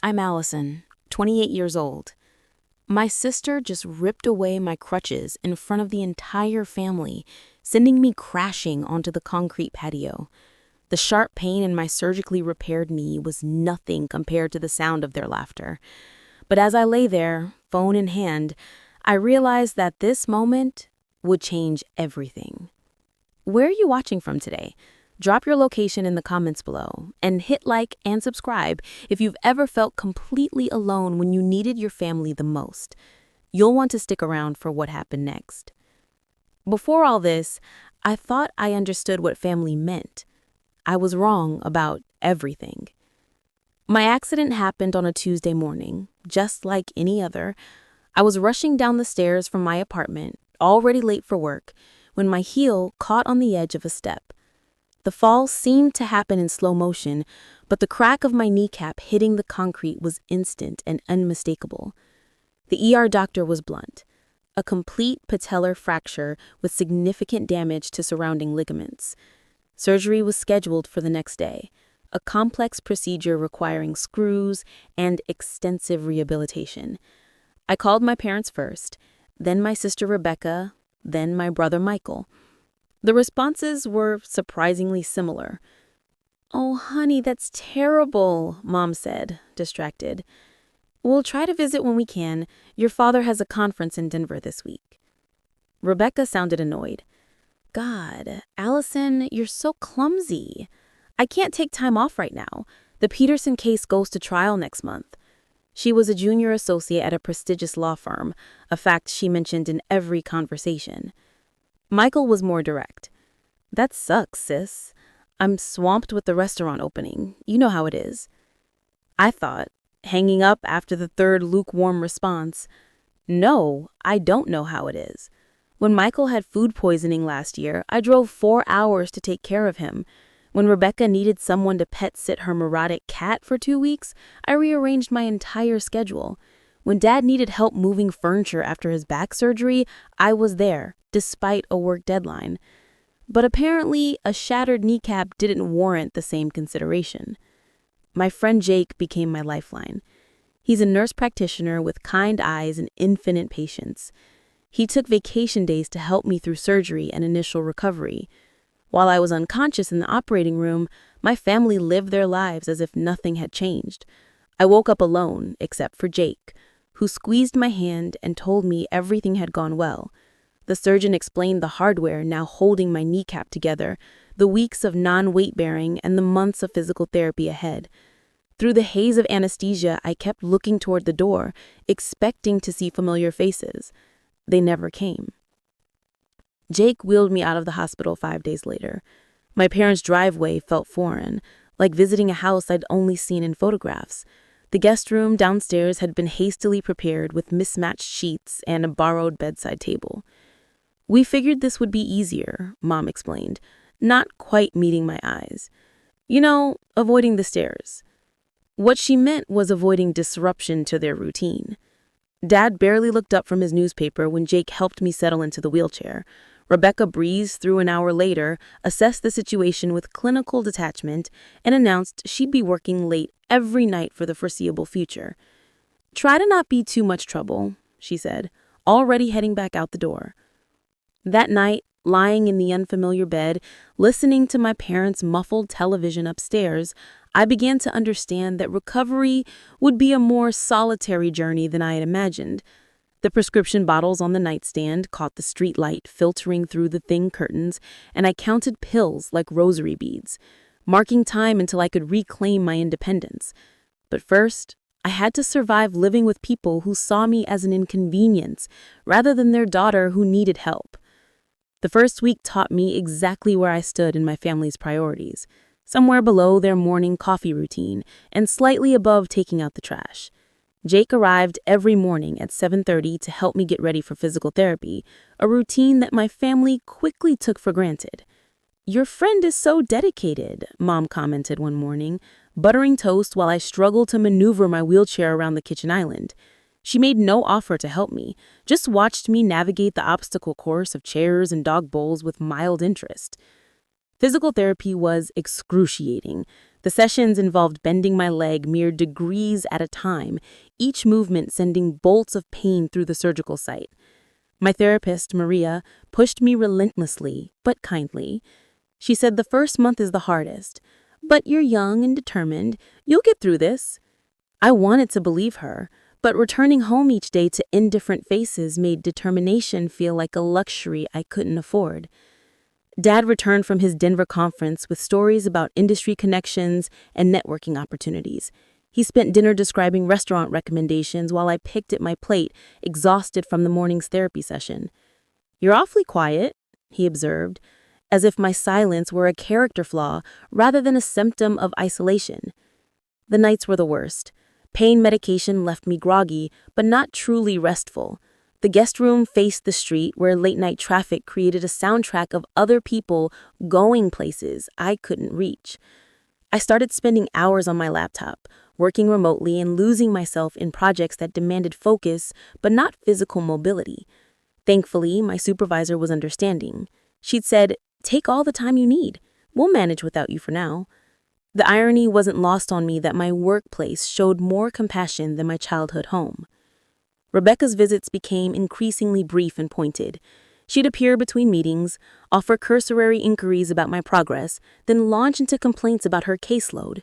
I'm Allison, 28 years old. My sister just ripped away my crutches in front of the entire family, sending me crashing onto the concrete patio. The sharp pain in my surgically repaired knee was nothing compared to the sound of their laughter. But as I lay there, phone in hand, I realized that this moment would change everything. Where are you watching from today? Drop your location in the comments below and hit like and subscribe if you've ever felt completely alone when you needed your family the most. You'll want to stick around for what happened next. Before all this, I thought I understood what family meant. I was wrong about everything. My accident happened on a Tuesday morning, just like any other. I was rushing down the stairs from my apartment, already late for work, when my heel caught on the edge of a step. The fall seemed to happen in slow motion, but the crack of my kneecap hitting the concrete was instant and unmistakable. The ER doctor was blunt. A complete patellar fracture with significant damage to surrounding ligaments. Surgery was scheduled for the next day, a complex procedure requiring screws and extensive rehabilitation. I called my parents first, then my sister Rebecca, then my brother Michael. The responses were surprisingly similar. "Oh, honey, that's terrible," Mom said, distracted. "We'll try to visit when we can. Your father has a conference in Denver this week." Rebecca sounded annoyed. "God, Allison, you're so clumsy. I can't take time off right now. The Peterson case goes to trial next month." She was a junior associate at a prestigious law firm, a fact she mentioned in every conversation. Michael was more direct. "That sucks, sis. I'm swamped with the restaurant opening. You know how it is." I thought, hanging up after the third lukewarm response, "No, I don't know how it is. When Michael had food poisoning last year, I drove 4 hours to take care of him. When Rebecca needed someone to pet sit her neurotic cat for 2 weeks, I rearranged my entire schedule. When Dad needed help moving furniture after his back surgery, I was there, despite a work deadline." But apparently, a shattered kneecap didn't warrant the same consideration. My friend Jake became my lifeline. He's a nurse practitioner with kind eyes and infinite patience. He took vacation days to help me through surgery and initial recovery. While I was unconscious in the operating room, my family lived their lives as if nothing had changed. I woke up alone, except for Jake, who squeezed my hand and told me everything had gone well. The surgeon explained the hardware now holding my kneecap together, the weeks of non-weight bearing, and the months of physical therapy ahead. Through the haze of anesthesia, I kept looking toward the door, expecting to see familiar faces. They never came. Jake wheeled me out of the hospital 5 days later. My parents' driveway felt foreign, like visiting a house I'd only seen in photographs. The guest room downstairs had been hastily prepared with mismatched sheets and a borrowed bedside table. "We figured this would be easier," Mom explained, not quite meeting my eyes. "You know, avoiding the stairs." What she meant was avoiding disruption to their routine. Dad barely looked up from his newspaper when Jake helped me settle into the wheelchair. Rebecca breezed through an hour later, assessed the situation with clinical detachment, and announced she'd be working late every night for the foreseeable future. "Try to not be too much trouble," she said, already heading back out the door. That night, lying in the unfamiliar bed, listening to my parents' muffled television upstairs, I began to understand that recovery would be a more solitary journey than I had imagined. The prescription bottles on the nightstand caught the street light filtering through the thin curtains, and I counted pills like rosary beads, marking time until I could reclaim my independence. But first, I had to survive living with people who saw me as an inconvenience rather than their daughter who needed help. The first week taught me exactly where I stood in my family's priorities, somewhere below their morning coffee routine and slightly above taking out the trash. Jake arrived every morning at 7:30 to help me get ready for physical therapy, a routine that my family quickly took for granted. "Your friend is so dedicated," Mom commented one morning, buttering toast while I struggled to maneuver my wheelchair around the kitchen island. She made no offer to help me, just watched me navigate the obstacle course of chairs and dog bowls with mild interest. Physical therapy was excruciating, The sessions involved bending my leg mere degrees at a time, each movement sending bolts of pain through the surgical site. My therapist, Maria, pushed me relentlessly, but kindly. She said the first month is the hardest, but you're young and determined. You'll get through this. I wanted to believe her, but returning home each day to indifferent faces made determination feel like a luxury I couldn't afford. Dad returned from his Denver conference with stories about industry connections and networking opportunities. He spent dinner describing restaurant recommendations while I picked at my plate, exhausted from the morning's therapy session. "You're awfully quiet," he observed, as if my silence were a character flaw rather than a symptom of isolation. The nights were the worst. Pain medication left me groggy, but not truly restful. The guest room faced the street where late-night traffic created a soundtrack of other people going places I couldn't reach. I started spending hours on my laptop, working remotely and losing myself in projects that demanded focus but not physical mobility. Thankfully, my supervisor was understanding. She'd said, "Take all the time you need. We'll manage without you for now." The irony wasn't lost on me that my workplace showed more compassion than my childhood home. Rebecca's visits became increasingly brief and pointed. She'd appear between meetings, offer cursory inquiries about my progress, then launch into complaints about her caseload.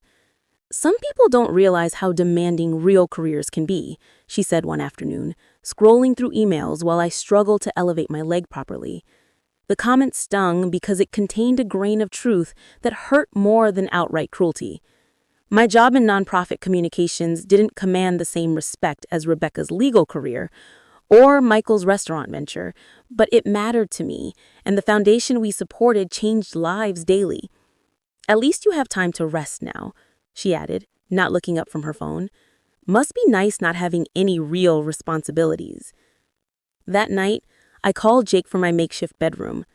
"Some people don't realize how demanding real careers can be," she said one afternoon, scrolling through emails while I struggled to elevate my leg properly. The comment stung because it contained a grain of truth that hurt more than outright cruelty. My job in nonprofit communications didn't command the same respect as Rebecca's legal career or Michael's restaurant venture, but it mattered to me, and the foundation we supported changed lives daily. "At least you have time to rest now," she added, not looking up from her phone. "Must be nice not having any real responsibilities." That night, I called Jake from my makeshift bedroom.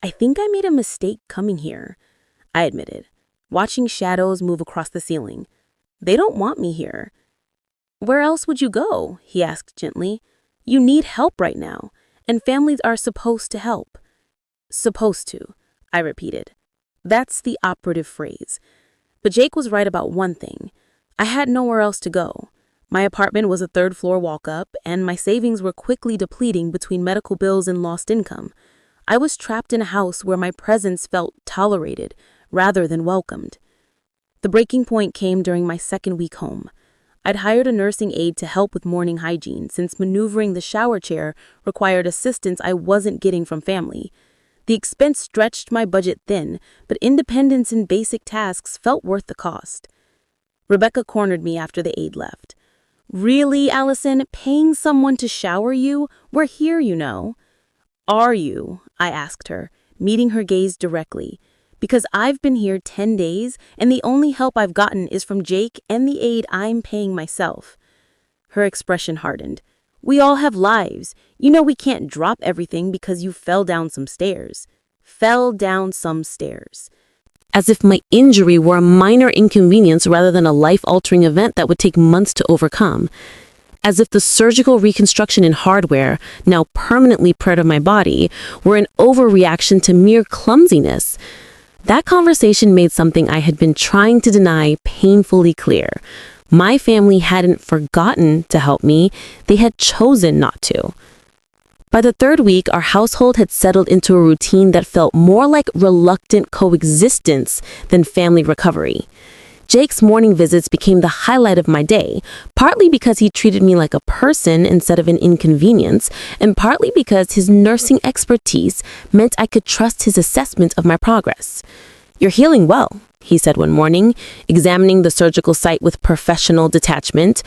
"I think I made a mistake coming here," I admitted, watching shadows move across the ceiling. "They don't want me here." "Where else would you go?" he asked gently. "You need help right now, and families are supposed to help." "Supposed to," I repeated. That's the operative phrase. But Jake was right about one thing. I had nowhere else to go. My apartment was a third-floor walk-up, and my savings were quickly depleting between medical bills and lost income. I was trapped in a house where my presence felt tolerated rather than welcomed. The breaking point came during my second week home. I'd hired a nursing aide to help with morning hygiene since maneuvering the shower chair required assistance I wasn't getting from family. The expense stretched my budget thin, but independence in basic tasks felt worth the cost. Rebecca cornered me after the aide left. "Really, Allison, paying someone to shower you? We're here, you know." "Are you?" I asked her, meeting her gaze directly. "Because I've been here 10 days, and the only help I've gotten is from Jake and the aide I'm paying myself." Her expression hardened. "We all have lives. You know we can't drop everything because you fell down some stairs." Fell down some stairs. As if my injury were a minor inconvenience rather than a life-altering event that would take months to overcome. As if the surgical reconstruction in hardware, now permanently part of my body, were an overreaction to mere clumsiness. That conversation made something I had been trying to deny painfully clear. My family hadn't forgotten to help me, they had chosen not to. By the third week, our household had settled into a routine that felt more like reluctant coexistence than family recovery. Jake's morning visits became the highlight of my day, partly because he treated me like a person instead of an inconvenience, and partly because his nursing expertise meant I could trust his assessment of my progress. "You're healing well," he said one morning, examining the surgical site with professional detachment.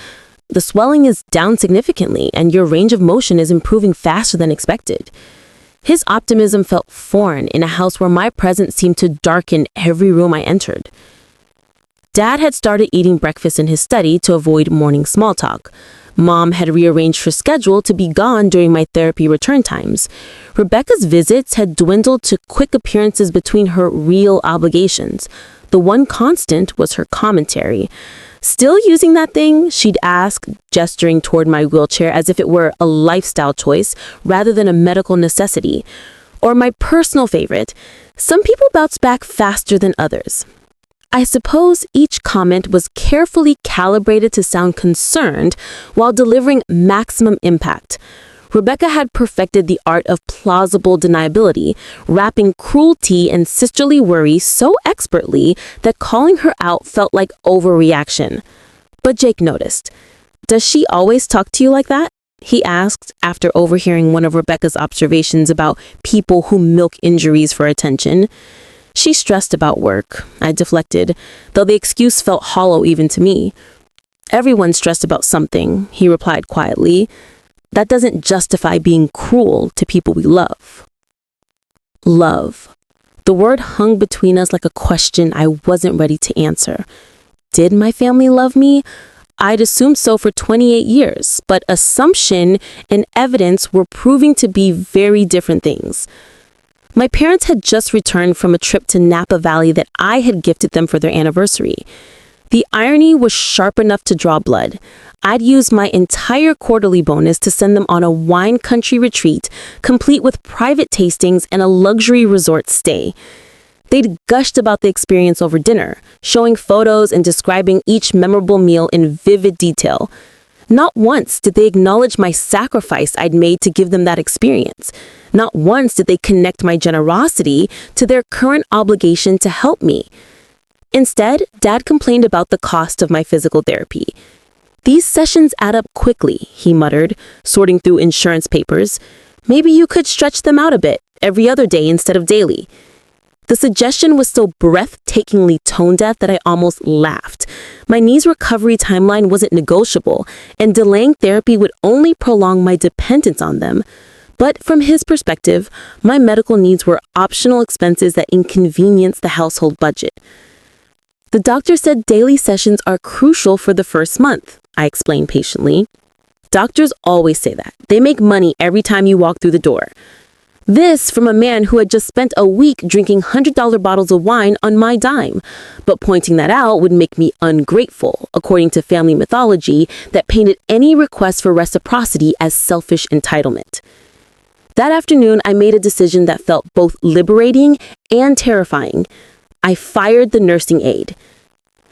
"The swelling is down significantly, and your range of motion is improving faster than expected." His optimism felt foreign in a house where my presence seemed to darken every room I entered. Dad had started eating breakfast in his study to avoid morning small talk. Mom had rearranged her schedule to be gone during my therapy return times. Rebecca's visits had dwindled to quick appearances between her real obligations. The one constant was her commentary. "Still using that thing?" she'd ask, gesturing toward my wheelchair as if it were a lifestyle choice rather than a medical necessity. Or my personal favorite, "Some people bounce back faster than others." I suppose each comment was carefully calibrated to sound concerned while delivering maximum impact. Rebecca had perfected the art of plausible deniability, wrapping cruelty and sisterly worry so expertly that calling her out felt like overreaction. But Jake noticed. "Does she always talk to you like that?" he asked after overhearing one of Rebecca's observations about people who milk injuries for attention. "She's stressed about work," I deflected, though the excuse felt hollow even to me. "Everyone's stressed about something," he replied quietly. "That doesn't justify being cruel to people we love." Love. The word hung between us like a question I wasn't ready to answer. Did my family love me? I'd assumed so for 28 years, but assumption and evidence were proving to be very different things. My parents had just returned from a trip to Napa Valley that I had gifted them for their anniversary. The irony was sharp enough to draw blood. I'd used my entire quarterly bonus to send them on a wine country retreat, complete with private tastings and a luxury resort stay. They'd gushed about the experience over dinner, showing photos and describing each memorable meal in vivid detail. Not once did they acknowledge my sacrifice I'd made to give them that experience. Not once did they connect my generosity to their current obligation to help me. Instead, Dad complained about the cost of my physical therapy. "These sessions add up quickly," he muttered, sorting through insurance papers. "Maybe you could stretch them out a bit, every other day instead of daily." The suggestion was so breathtakingly tone-deaf that I almost laughed. My knee's recovery timeline wasn't negotiable, and delaying therapy would only prolong my dependence on them. But from his perspective, my medical needs were optional expenses that inconvenienced the household budget. "The doctor said daily sessions are crucial for the first month," I explained patiently. "Doctors always say that. They make money every time you walk through the door." This from a man who had just spent a week drinking $100 bottles of wine on my dime. But pointing that out would make me ungrateful, according to family mythology that painted any request for reciprocity as selfish entitlement. That afternoon, I made a decision that felt both liberating and terrifying. I fired the nursing aide.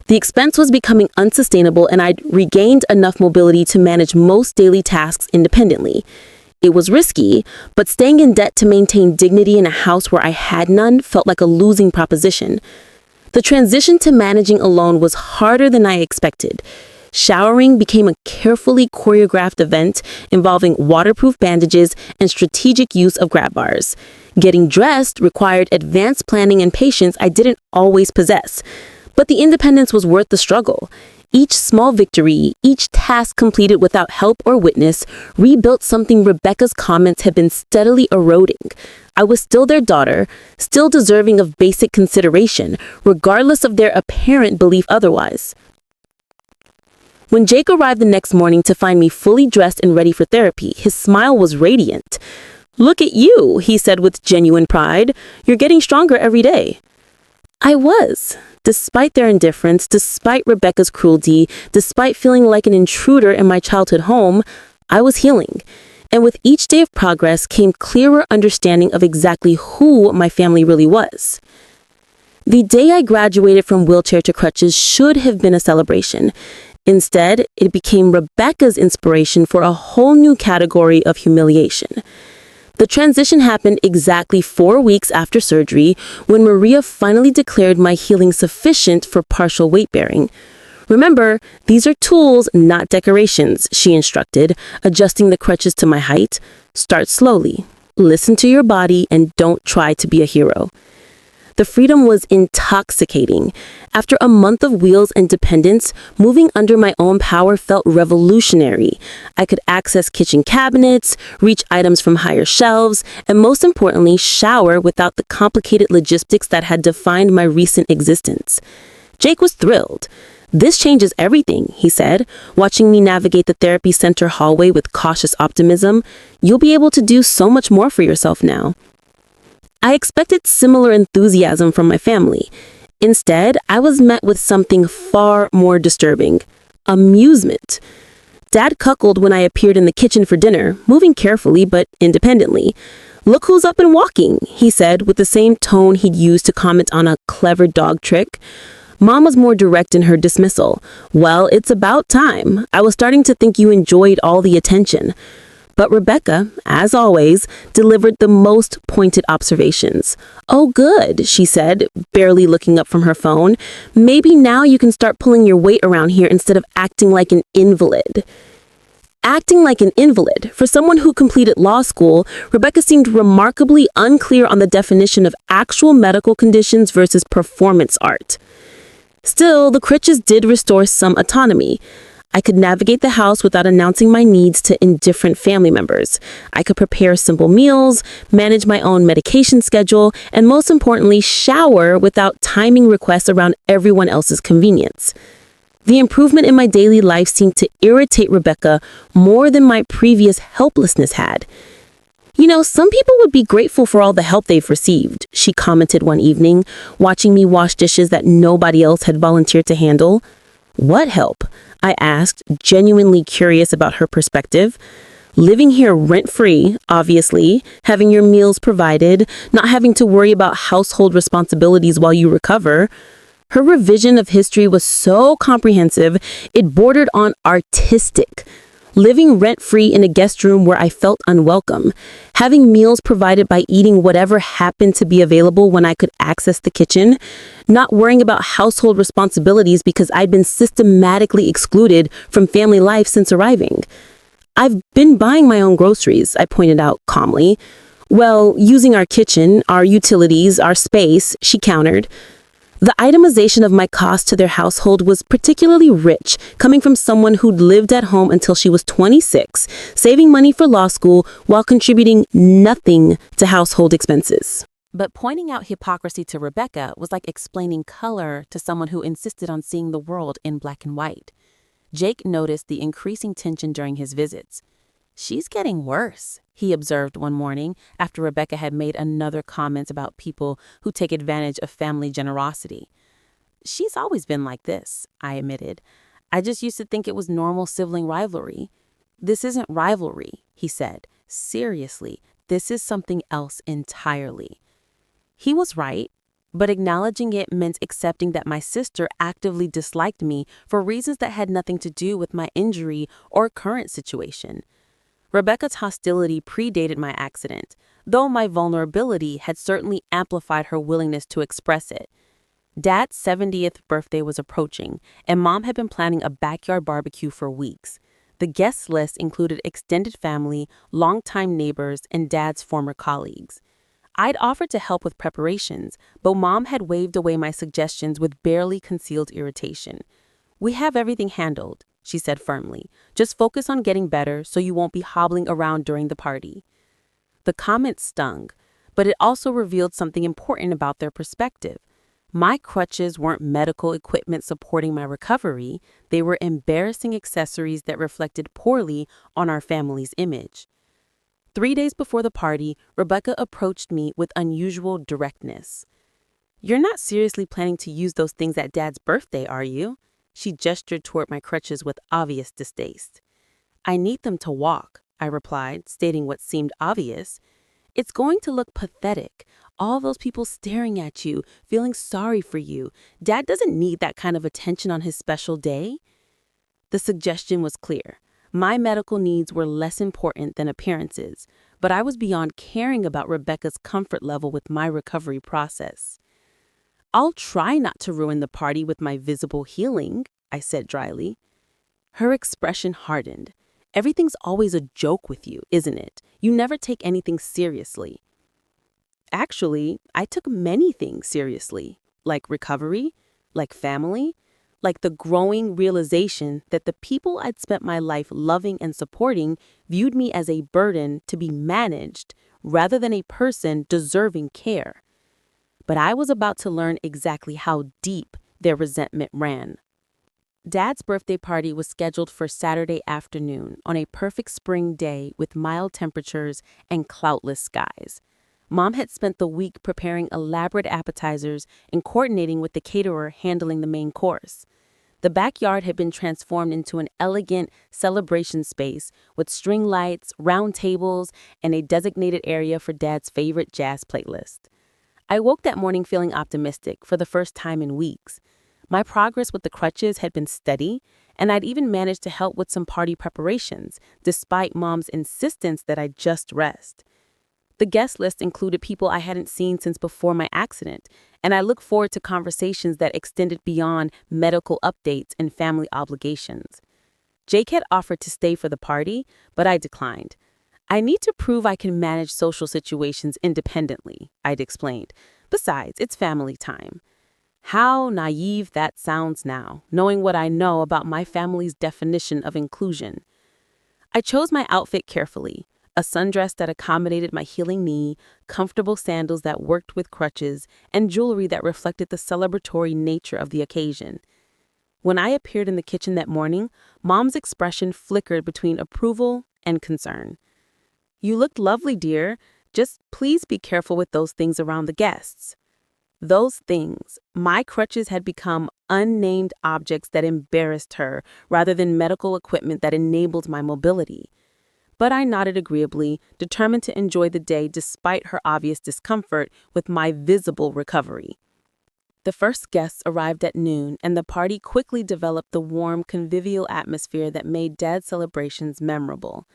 The expense was becoming unsustainable, and I'd regained enough mobility to manage most daily tasks independently. It was risky, but staying in debt to maintain dignity in a house where I had none felt like a losing proposition. The transition to managing alone was harder than I expected. Showering became a carefully choreographed event involving waterproof bandages and strategic use of grab bars. Getting dressed required advanced planning and patience I didn't always possess. But the independence was worth the struggle. Each small victory, each task completed without help or witness, rebuilt something Rebecca's comments had been steadily eroding. I was still their daughter, still deserving of basic consideration, regardless of their apparent belief otherwise. When Jake arrived the next morning to find me fully dressed and ready for therapy, his smile was radiant. "Look at you," he said with genuine pride. "You're getting stronger every day." I was. Despite their indifference, despite Rebecca's cruelty, despite feeling like an intruder in my childhood home, I was healing. And with each day of progress came clearer understanding of exactly who my family really was. The day I graduated from wheelchair to crutches should have been a celebration. Instead, it became Rebecca's inspiration for a whole new category of humiliation. The transition happened exactly 4 weeks after surgery, when Maria finally declared my healing sufficient for partial weight bearing. "Remember, these are tools, not decorations," she instructed, adjusting the crutches to my height. "Start slowly. Listen to your body and don't try to be a hero." The freedom was intoxicating. After a month of wheels and dependence, moving under my own power felt revolutionary. I could access kitchen cabinets, reach items from higher shelves, and most importantly, shower without the complicated logistics that had defined my recent existence. Jake was thrilled. "This changes everything," he said, watching me navigate the therapy center hallway with cautious optimism. "You'll be able to do so much more for yourself now." I expected similar enthusiasm from my family. Instead, I was met with something far more disturbing: amusement. Dad cuckolded when I appeared in the kitchen for dinner, moving carefully but independently. "Look who's up and walking," he said with the same tone he'd used to comment on a clever dog trick. Mom was more direct in her dismissal. Well, it's about time. I was starting to think you enjoyed all the attention. But Rebecca, as always, delivered the most pointed observations. Oh, good, she said, barely looking up from her phone. Maybe now you can start pulling your weight around here instead of acting like an invalid. Acting like an invalid. For someone who completed law school, Rebecca seemed remarkably unclear on the definition of actual medical conditions versus performance art. Still, the Crutches did restore some autonomy. I could navigate the house without announcing my needs to indifferent family members. I could prepare simple meals, manage my own medication schedule, and most importantly, shower without timing requests around everyone else's convenience. The improvement in my daily life seemed to irritate Rebecca more than my previous helplessness had. You know, some people would be grateful for all the help they've received, she commented one evening, watching me wash dishes that nobody else had volunteered to handle. What help? I asked, genuinely curious about her perspective. Living here rent-free, obviously, having your meals provided, not having to worry about household responsibilities while you recover. Her revision of history was so comprehensive, it bordered on artistic. Living rent-free in a guest room where I felt unwelcome, having meals provided by eating whatever happened to be available when I could access the kitchen, not worrying about household responsibilities because I'd been systematically excluded from family life since arriving. I've been buying my own groceries, I pointed out calmly. Well, using our kitchen, our utilities, our space, she countered. The itemization of my cost to their household was particularly rich, coming from someone who'd lived at home until she was 26, saving money for law school while contributing nothing to household expenses. But pointing out hypocrisy to Rebecca was like explaining color to someone who insisted on seeing the world in black and white. Jake noticed the increasing tension during his visits. She's getting worse, he observed one morning after Rebecca had made another comment about people who take advantage of family generosity. She's always been like this, I admitted. I just used to think it was normal sibling rivalry. This isn't rivalry, he said. Seriously, this is something else entirely. He was right, but acknowledging it meant accepting that my sister actively disliked me for reasons that had nothing to do with my injury or current situation. Rebecca's hostility predated my accident, though my vulnerability had certainly amplified her willingness to express it. Dad's 70th birthday was approaching, and Mom had been planning a backyard barbecue for weeks. The guest list included extended family, longtime neighbors, and Dad's former colleagues. I'd offered to help with preparations, but Mom had waved away my suggestions with barely concealed irritation. "We have everything handled," she said firmly. "Just focus on getting better so you won't be hobbling around during the party." The comment stung, but it also revealed something important about their perspective. My crutches weren't medical equipment supporting my recovery. They were embarrassing accessories that reflected poorly on our family's image. 3 days before the party, Rebecca approached me with unusual directness. "You're not seriously planning to use those things at Dad's birthday, are you?" She gestured toward my crutches with obvious distaste. "I need them to walk," I replied, stating what seemed obvious. "It's going to look pathetic. All those people staring at you, feeling sorry for you. Dad doesn't need that kind of attention on his special day." The suggestion was clear. My medical needs were less important than appearances, but I was beyond caring about Rebecca's comfort level with my recovery process. "I'll try not to ruin the party with my visible healing," I said dryly. Her expression hardened. "Everything's always a joke with you, isn't it? You never take anything seriously." Actually, I took many things seriously, like recovery, like family, like the growing realization that the people I'd spent my life loving and supporting viewed me as a burden to be managed rather than a person deserving care. But I was about to learn exactly how deep their resentment ran. Dad's birthday party was scheduled for Saturday afternoon on a perfect spring day with mild temperatures and cloudless skies. Mom had spent the week preparing elaborate appetizers and coordinating with the caterer handling the main course. The backyard had been transformed into an elegant celebration space with string lights, round tables, and a designated area for Dad's favorite jazz playlist. I woke that morning feeling optimistic for the first time in weeks. My progress with the crutches had been steady, and I'd even managed to help with some party preparations, despite Mom's insistence that I just rest. The guest list included people I hadn't seen since before my accident, and I look forward to conversations that extended beyond medical updates and family obligations. Jake had offered to stay for the party, but I declined. I need to prove I can manage social situations independently, I'd explained. Besides, it's family time. How naive that sounds now, knowing what I know about my family's definition of inclusion. I chose my outfit carefully. A sundress that accommodated my healing knee, comfortable sandals that worked with crutches, and jewelry that reflected the celebratory nature of the occasion. When I appeared in the kitchen that morning, Mom's expression flickered between approval and concern. "You looked lovely, dear. Just please be careful with those things around the guests." Those things, my crutches had become unnamed objects that embarrassed her rather than medical equipment that enabled my mobility. But I nodded agreeably, determined to enjoy the day despite her obvious discomfort with my visible recovery. The first guests arrived at noon, and the party quickly developed the warm, convivial atmosphere that made Dad's celebrations memorable.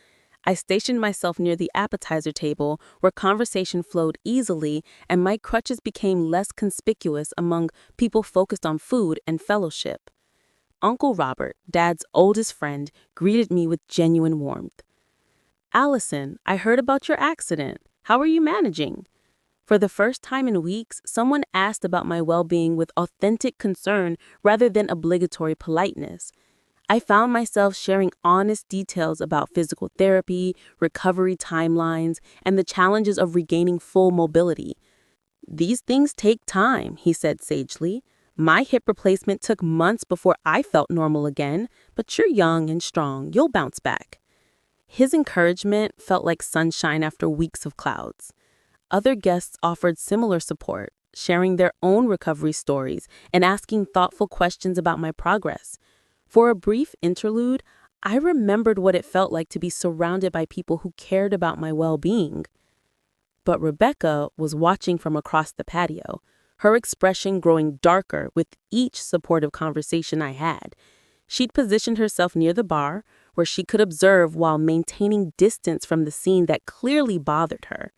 I stationed myself near the appetizer table, where conversation flowed easily and my crutches became less conspicuous among people focused on food and fellowship. Uncle Robert, Dad's oldest friend, greeted me with genuine warmth. "Allison, I heard about your accident. How are you managing?" For the first time in weeks, someone asked about my well-being with authentic concern rather than obligatory politeness. I found myself sharing honest details about physical therapy, recovery timelines, and the challenges of regaining full mobility. "These things take time," he said sagely. "My hip replacement took months before I felt normal again, but you're young and strong. You'll bounce back." His encouragement felt like sunshine after weeks of clouds. Other guests offered similar support, sharing their own recovery stories and asking thoughtful questions about my progress. For a brief interlude, I remembered what it felt like to be surrounded by people who cared about my well-being. But Rebecca was watching from across the patio, her expression growing darker with each supportive conversation I had. She'd positioned herself near the bar, where she could observe while maintaining distance from the scene that clearly bothered her.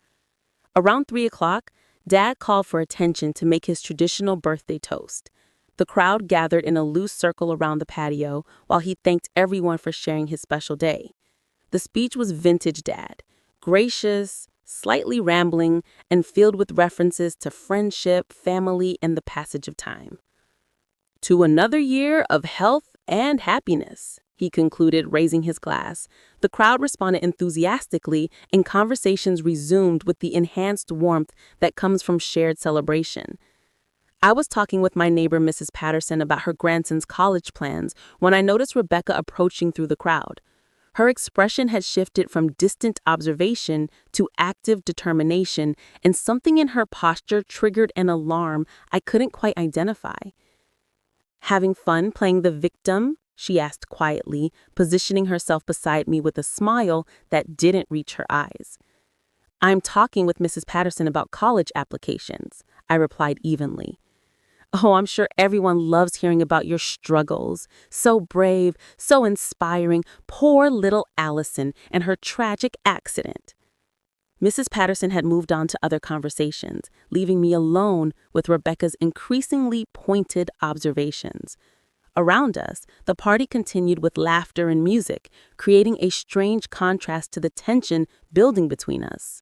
Around 3 o'clock, Dad called for attention to make his traditional birthday toast. The crowd gathered in a loose circle around the patio while he thanked everyone for sharing his special day. The speech was vintage Dad, gracious, slightly rambling, and filled with references to friendship, family, and the passage of time. "To another year of health and happiness," he concluded, raising his glass. The crowd responded enthusiastically, and conversations resumed with the enhanced warmth that comes from shared celebration. I was talking with my neighbor, Mrs. Patterson, about her grandson's college plans when I noticed Rebecca approaching through the crowd. Her expression had shifted from distant observation to active determination, and something in her posture triggered an alarm I couldn't quite identify. "Having fun playing the victim?" she asked quietly, positioning herself beside me with a smile that didn't reach her eyes. "I'm talking with Mrs. Patterson about college applications," I replied evenly. "Oh, I'm sure everyone loves hearing about your struggles. So brave, so inspiring. Poor little Allison and her tragic accident." Mrs. Patterson had moved on to other conversations, leaving me alone with Rebecca's increasingly pointed observations. Around us, the party continued with laughter and music, creating a strange contrast to the tension building between us.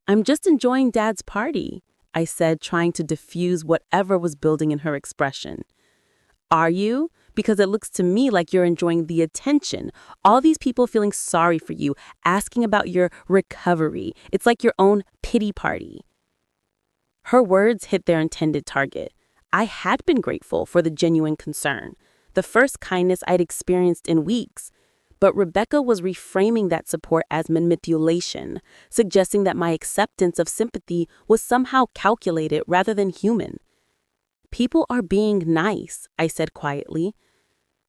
"I'm just enjoying Dad's party," I said, trying to diffuse whatever was building in her expression. "Are you? Because it looks to me like you're enjoying the attention. All these people feeling sorry for you, asking about your recovery. It's like your own pity party." Her words hit their intended target. I had been grateful for the genuine concern, the first kindness I'd experienced in weeks. But Rebecca was reframing that support as manipulation, suggesting that my acceptance of sympathy was somehow calculated rather than human. "People are being nice," I said quietly.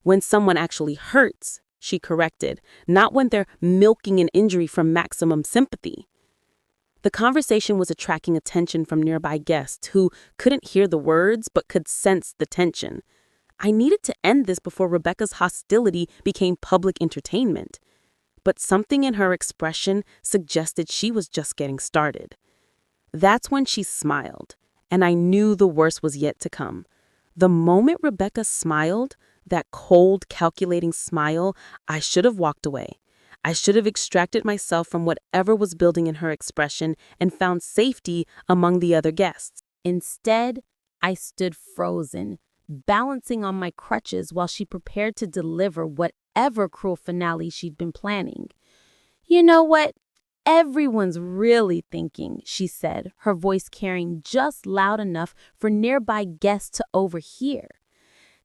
"When someone actually hurts," she corrected, "not when they're milking an injury for maximum sympathy." The conversation was attracting attention from nearby guests who couldn't hear the words but could sense the tension. I needed to end this before Rebecca's hostility became public entertainment. But something in her expression suggested she was just getting started. That's when she smiled, and I knew the worst was yet to come. The moment Rebecca smiled, that cold, calculating smile, I should have walked away. I should have extracted myself from whatever was building in her expression and found safety among the other guests. Instead, I stood frozen, balancing on my crutches while she prepared to deliver whatever cruel finale she'd been planning. "You know what? Everyone's really thinking," she said, her voice carrying just loud enough for nearby guests to overhear.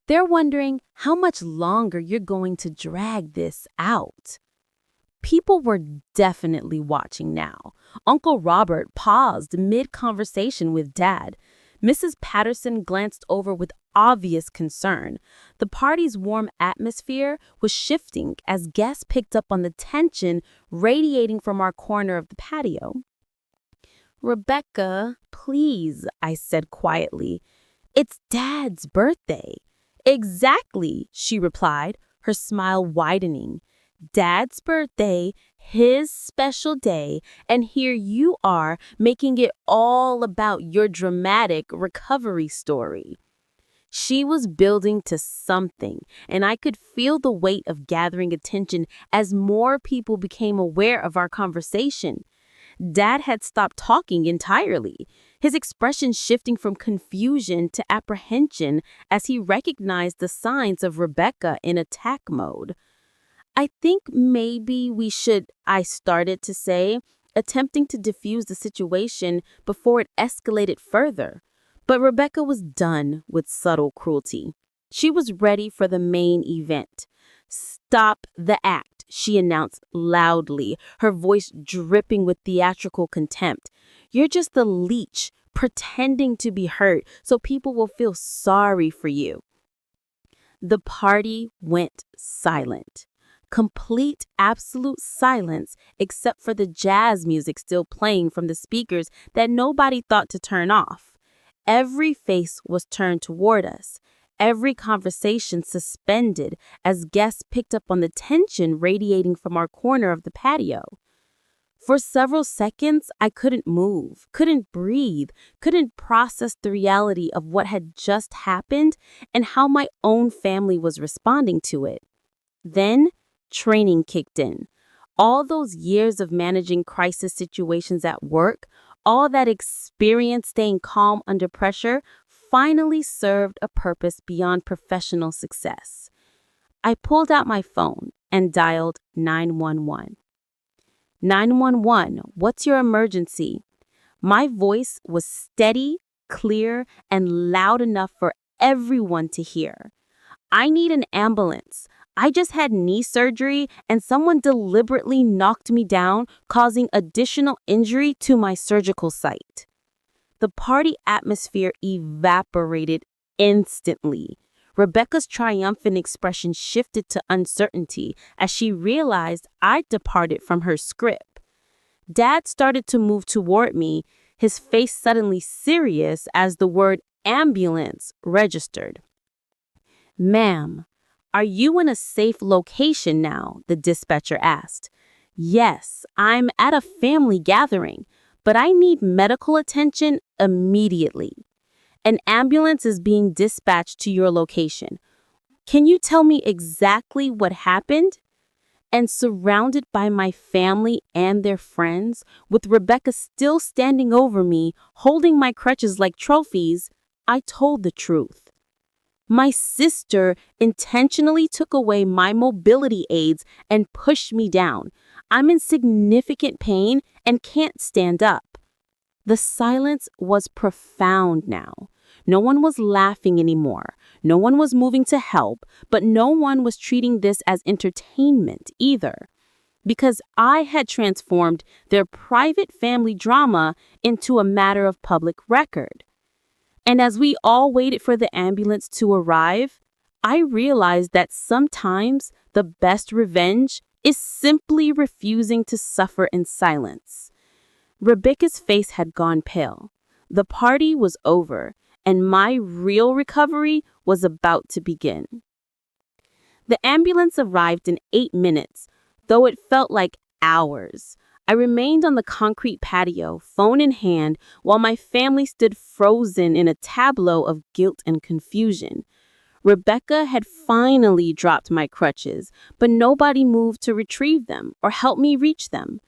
"They're wondering how much longer you're going to drag this out." People were definitely watching now. Uncle Robert paused mid-conversation with Dad. Mrs. Patterson glanced over with obvious concern. The party's warm atmosphere was shifting as guests picked up on the tension radiating from our corner of the patio. "Rebecca, please," I said quietly. "It's Dad's birthday." "Exactly," she replied, her smile widening. "Dad's birthday, his special day, and here you are making it all about your dramatic recovery story." She was building to something, and I could feel the weight of gathering attention as more people became aware of our conversation. Dad had stopped talking entirely, his expression shifting from confusion to apprehension as he recognized the signs of Rebecca in attack mode. "I think maybe we should," I started to say, attempting to diffuse the situation before it escalated further. But Rebecca was done with subtle cruelty. She was ready for the main event. "Stop the act," she announced loudly, her voice dripping with theatrical contempt. "You're just the leech, pretending to be hurt so people will feel sorry for you." The party went silent. Complete, absolute silence, except for the jazz music still playing from the speakers that nobody thought to turn off. Every face was turned toward us, every conversation suspended as guests picked up on the tension radiating from our corner of the patio. For several seconds, I couldn't move, couldn't breathe, couldn't process the reality of what had just happened and how my own family was responding to it. Then, training kicked in. All those years of managing crisis situations at work, all that experience staying calm under pressure, finally served a purpose beyond professional success. I pulled out my phone and dialed 911. 911, what's your emergency? My voice was steady, clear, and loud enough for everyone to hear. "I need an ambulance. I just had knee surgery and someone deliberately knocked me down, causing additional injury to my surgical site." The party atmosphere evaporated instantly. Rebecca's triumphant expression shifted to uncertainty as she realized I'd departed from her script. Dad started to move toward me, his face suddenly serious as the word ambulance registered. "Ma'am, are you in a safe location now?" the dispatcher asked. "Yes, I'm at a family gathering, but I need medical attention immediately. An ambulance is being dispatched to your location. Can you tell me exactly what happened?" And surrounded by my family and their friends, with Rebecca still standing over me, holding my crutches like trophies, I told the truth. My sister intentionally took away my mobility aids and pushed me down. I'm in significant pain and can't stand up. The silence was profound now. No one was laughing anymore. No one was moving to help, but no one was treating this as entertainment either. Because I had transformed their private family drama into a matter of public record. And as we all waited for the ambulance to arrive, I realized that sometimes the best revenge is simply refusing to suffer in silence. Rebecca's face had gone pale. The party was over, and my real recovery was about to begin. The ambulance arrived in 8 minutes, though it felt like hours. I remained on the concrete patio, phone in hand, while my family stood frozen in a tableau of guilt and confusion. Rebecca had finally dropped my crutches, but nobody moved to retrieve them or help me reach them.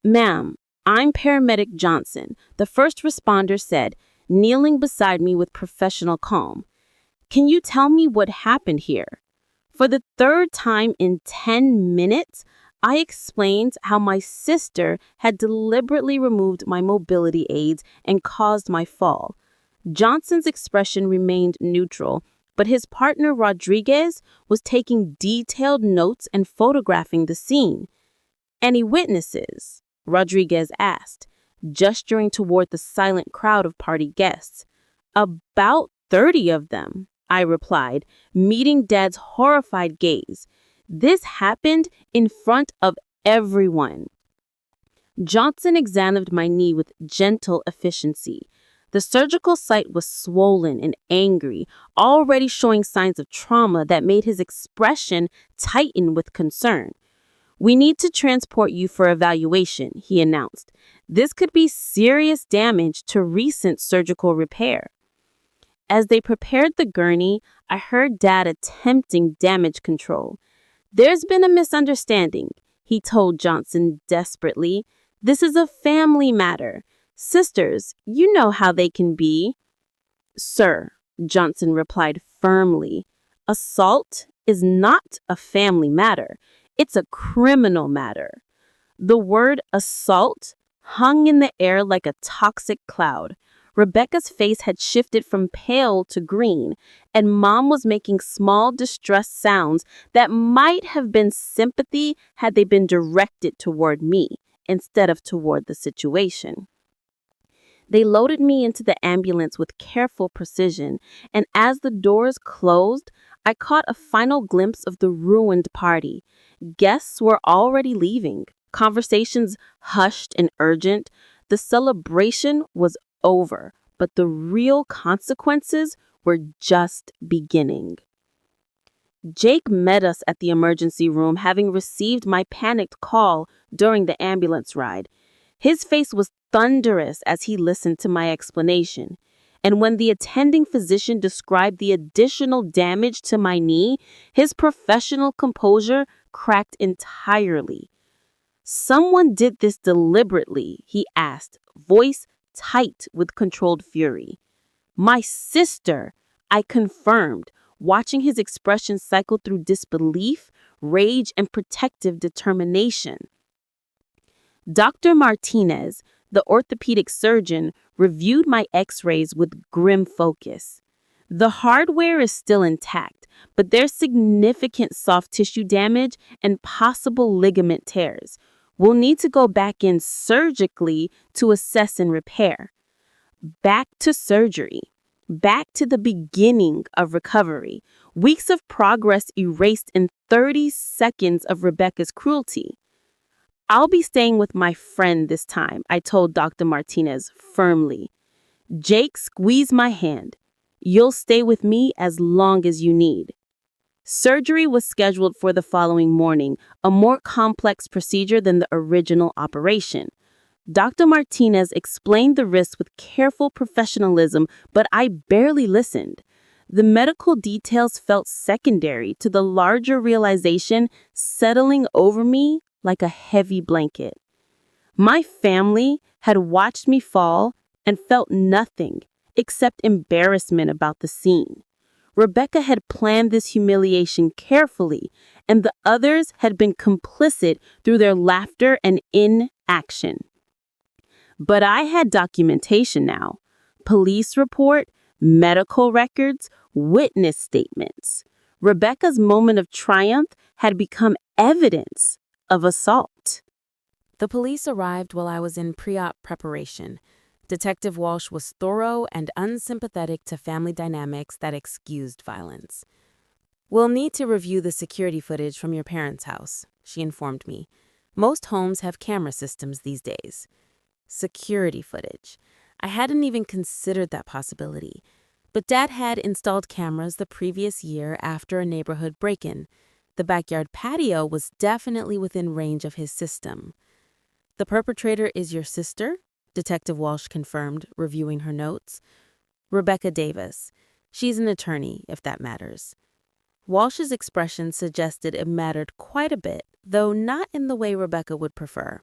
"Ma'am, I'm Paramedic Johnson," the first responder said, kneeling beside me with professional calm. "Can you tell me what happened here?" For the third time in 10 minutes, I explained how my sister had deliberately removed my mobility aids and caused my fall. Johnson's expression remained neutral, but his partner Rodriguez was taking detailed notes and photographing the scene. "Any witnesses?" Rodriguez asked, gesturing toward the silent crowd of party guests. "About 30 of them," I replied, meeting Dad's horrified gaze. "This happened in front of everyone." Johnson examined my knee with gentle efficiency. The surgical site was swollen and angry, already showing signs of trauma that made his expression tighten with concern. "We need to transport you for evaluation," he announced. "This could be serious damage to recent surgical repair." As they prepared the gurney, I heard Dad attempting damage control. "There's been a misunderstanding," he told Johnson desperately. "This is a family matter. Sisters, you know how they can be." "Sir," Johnson replied firmly, "assault is not a family matter. It's a criminal matter." The word assault hung in the air like a toxic cloud. Rebecca's face had shifted from pale to green, and Mom was making small distressed sounds that might have been sympathy had they been directed toward me instead of toward the situation. They loaded me into the ambulance with careful precision, and as the doors closed, I caught a final glimpse of the ruined party. Guests were already leaving, conversations hushed and urgent. The celebration was over, but the real consequences were just beginning. Jake met us at the emergency room, having received my panicked call during the ambulance ride. His face was thunderous as he listened to my explanation. And when the attending physician described the additional damage to my knee, his professional composure cracked entirely. "Someone did this deliberately," he asked, voice tight with controlled fury. "My sister," I confirmed, watching his expression cycle through disbelief, rage, and protective determination. Dr. Martinez, the orthopedic surgeon, reviewed my x-rays with grim focus. "The hardware is still intact, but there's significant soft tissue damage and possible ligament tears. We'll need to go back in surgically to assess and repair." Back to surgery. Back to the beginning of recovery. Weeks of progress erased in 30 seconds of Rebecca's cruelty. "I'll be staying with my friend this time," I told Dr. Martinez firmly. Jake squeezed my hand. "You'll stay with me as long as you need." Surgery was scheduled for the following morning, a more complex procedure than the original operation. Dr. Martinez explained the risks with careful professionalism, but I barely listened. The medical details felt secondary to the larger realization settling over me like a heavy blanket. My family had watched me fall and felt nothing except embarrassment about the scene. Rebecca had planned this humiliation carefully, and the others had been complicit through their laughter and inaction. But I had documentation now. Police report, medical records, witness statements. Rebecca's moment of triumph had become evidence of assault. The police arrived while I was in pre-op preparation. Detective Walsh was thorough and unsympathetic to family dynamics that excused violence. "We'll need to review the security footage from your parents' house," she informed me. "Most homes have camera systems these days." Security footage. I hadn't even considered that possibility. But Dad had installed cameras the previous year after a neighborhood break-in. The backyard patio was definitely within range of his system. The perpetrator is your sister? Detective Walsh confirmed, reviewing her notes. Rebecca Davis. She's an attorney, if that matters. Walsh's expression suggested it mattered quite a bit, though not in the way Rebecca would prefer.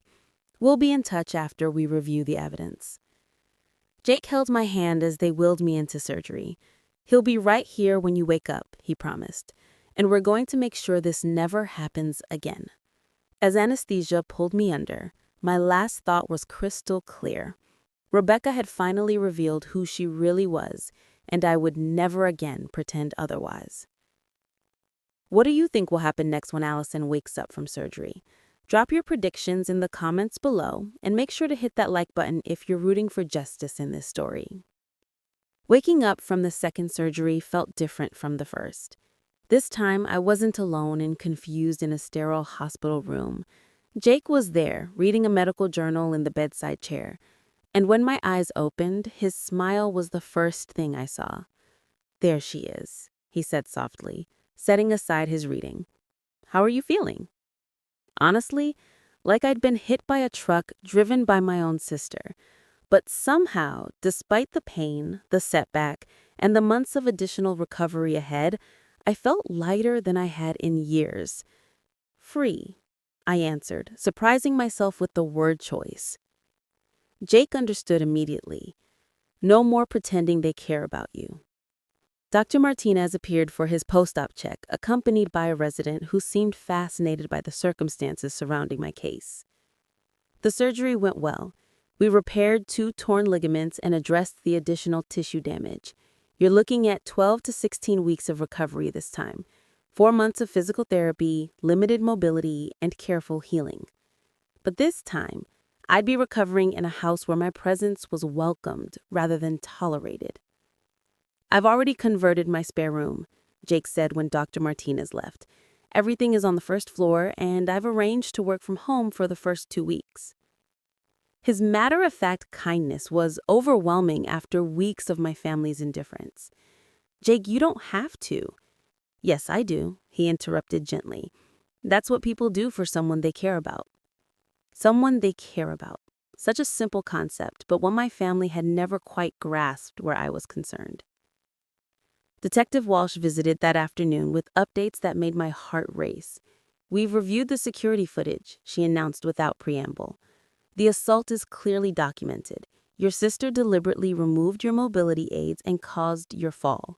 We'll be in touch after we review the evidence. Jake held my hand as they wheeled me into surgery. He'll be right here when you wake up, he promised, and we're going to make sure this never happens again. As anesthesia pulled me under, my last thought was crystal clear. Rebecca had finally revealed who she really was, and I would never again pretend otherwise. What do you think will happen next when Allison wakes up from surgery? Drop your predictions in the comments below, and make sure to hit that like button if you're rooting for justice in this story. Waking up from the second surgery felt different from the first. This time, I wasn't alone and confused in a sterile hospital room. Jake was there, reading a medical journal in the bedside chair. And when my eyes opened, his smile was the first thing I saw. "There she is," he said softly, setting aside his reading. "How are you feeling?" Honestly, like I'd been hit by a truck driven by my own sister. But somehow, despite the pain, the setback, and the months of additional recovery ahead, I felt lighter than I had in years. "Free," I answered, surprising myself with the word choice. Jake understood immediately. "No more pretending they care about you." Dr. Martinez appeared for his post-op check, accompanied by a resident who seemed fascinated by the circumstances surrounding my case. The surgery went well. We repaired 2 torn ligaments and addressed the additional tissue damage. You're looking at 12 to 16 weeks of recovery this time, 4 months of physical therapy, limited mobility, and careful healing. But this time, I'd be recovering in a house where my presence was welcomed rather than tolerated. "I've already converted my spare room," Jake said when Dr. Martinez left. "Everything is on the first floor, and I've arranged to work from home for the first 2 weeks." His matter-of-fact kindness was overwhelming after weeks of my family's indifference. "Jake, you don't have to." "Yes, I do," he interrupted gently. "That's what people do for someone they care about." Someone they care about. Such a simple concept, but one my family had never quite grasped where I was concerned. Detective Walsh visited that afternoon with updates that made my heart race. "We've reviewed the security footage," she announced without preamble. "The assault is clearly documented. Your sister deliberately removed your mobility aids and caused your fall."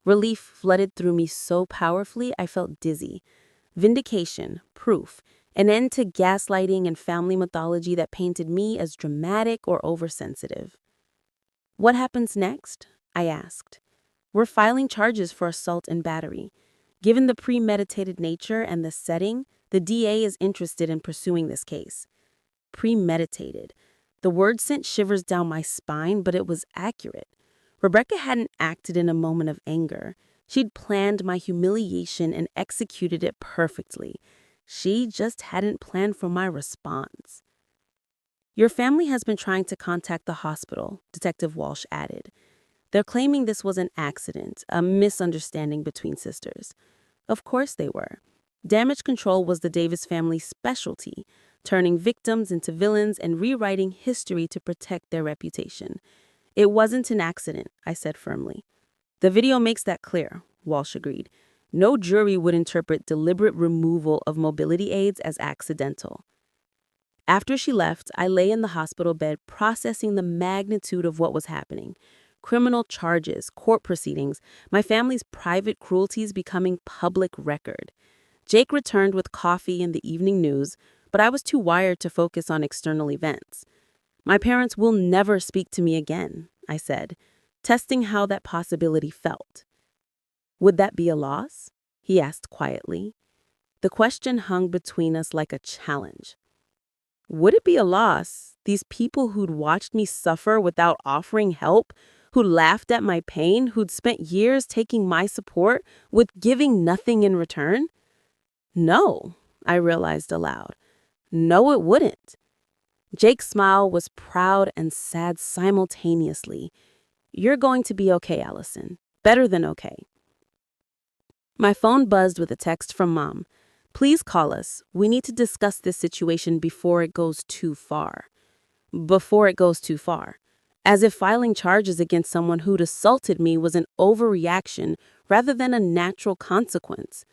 Relief flooded through me so powerfully I felt dizzy. Vindication, proof, an end to gaslighting and family mythology that painted me as dramatic or oversensitive. "What happens next?" I asked. "We're filing charges for assault and battery. Given the premeditated nature and the setting, the DA is interested in pursuing this case." Premeditated. The word sent shivers down my spine, but it was accurate. Rebecca hadn't acted in a moment of anger. She'd planned my humiliation and executed it perfectly. She just hadn't planned for my response. "Your family has been trying to contact the hospital," Detective Walsh added. "They're claiming this was an accident, a misunderstanding between sisters." Of course they were. Damage control was the Davis family's specialty, turning victims into villains and rewriting history to protect their reputation. "It wasn't an accident," I said firmly. "The video makes that clear," Walsh agreed. "No jury would interpret deliberate removal of mobility aids as accidental." After she left, I lay in the hospital bed processing the magnitude of what was happening. Criminal charges, court proceedings, my family's private cruelties becoming public record. Jake returned with coffee and the evening news, but I was too wired to focus on external events. "My parents will never speak to me again," I said, testing how that possibility felt. "Would that be a loss?" he asked quietly. The question hung between us like a challenge. Would it be a loss? These people who'd watched me suffer without offering help, who'd laughed at my pain, who'd spent years taking my support with giving nothing in return? No, I realized aloud. No, it wouldn't. Jake's smile was proud and sad simultaneously. "You're going to be okay, Allison. Better than okay." My phone buzzed with a text from Mom. "Please call us. We need to discuss this situation before it goes too far." Before it goes too far. As if filing charges against someone who'd assaulted me was an overreaction rather than a natural consequence.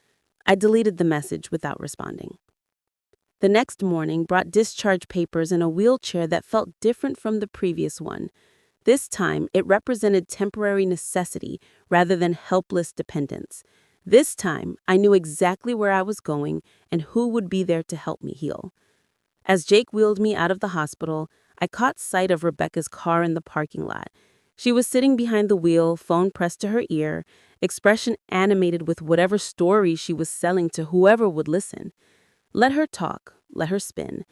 I deleted the message without responding. The next morning brought discharge papers and a wheelchair that felt different from the previous one. This time, it represented temporary necessity rather than helpless dependence. This time, I knew exactly where I was going and who would be there to help me heal. As Jake wheeled me out of the hospital, I caught sight of Rebecca's car in the parking lot. She was sitting behind the wheel, phone pressed to her ear, expression animated with whatever story she was selling to whoever would listen. Let her talk, let her spin.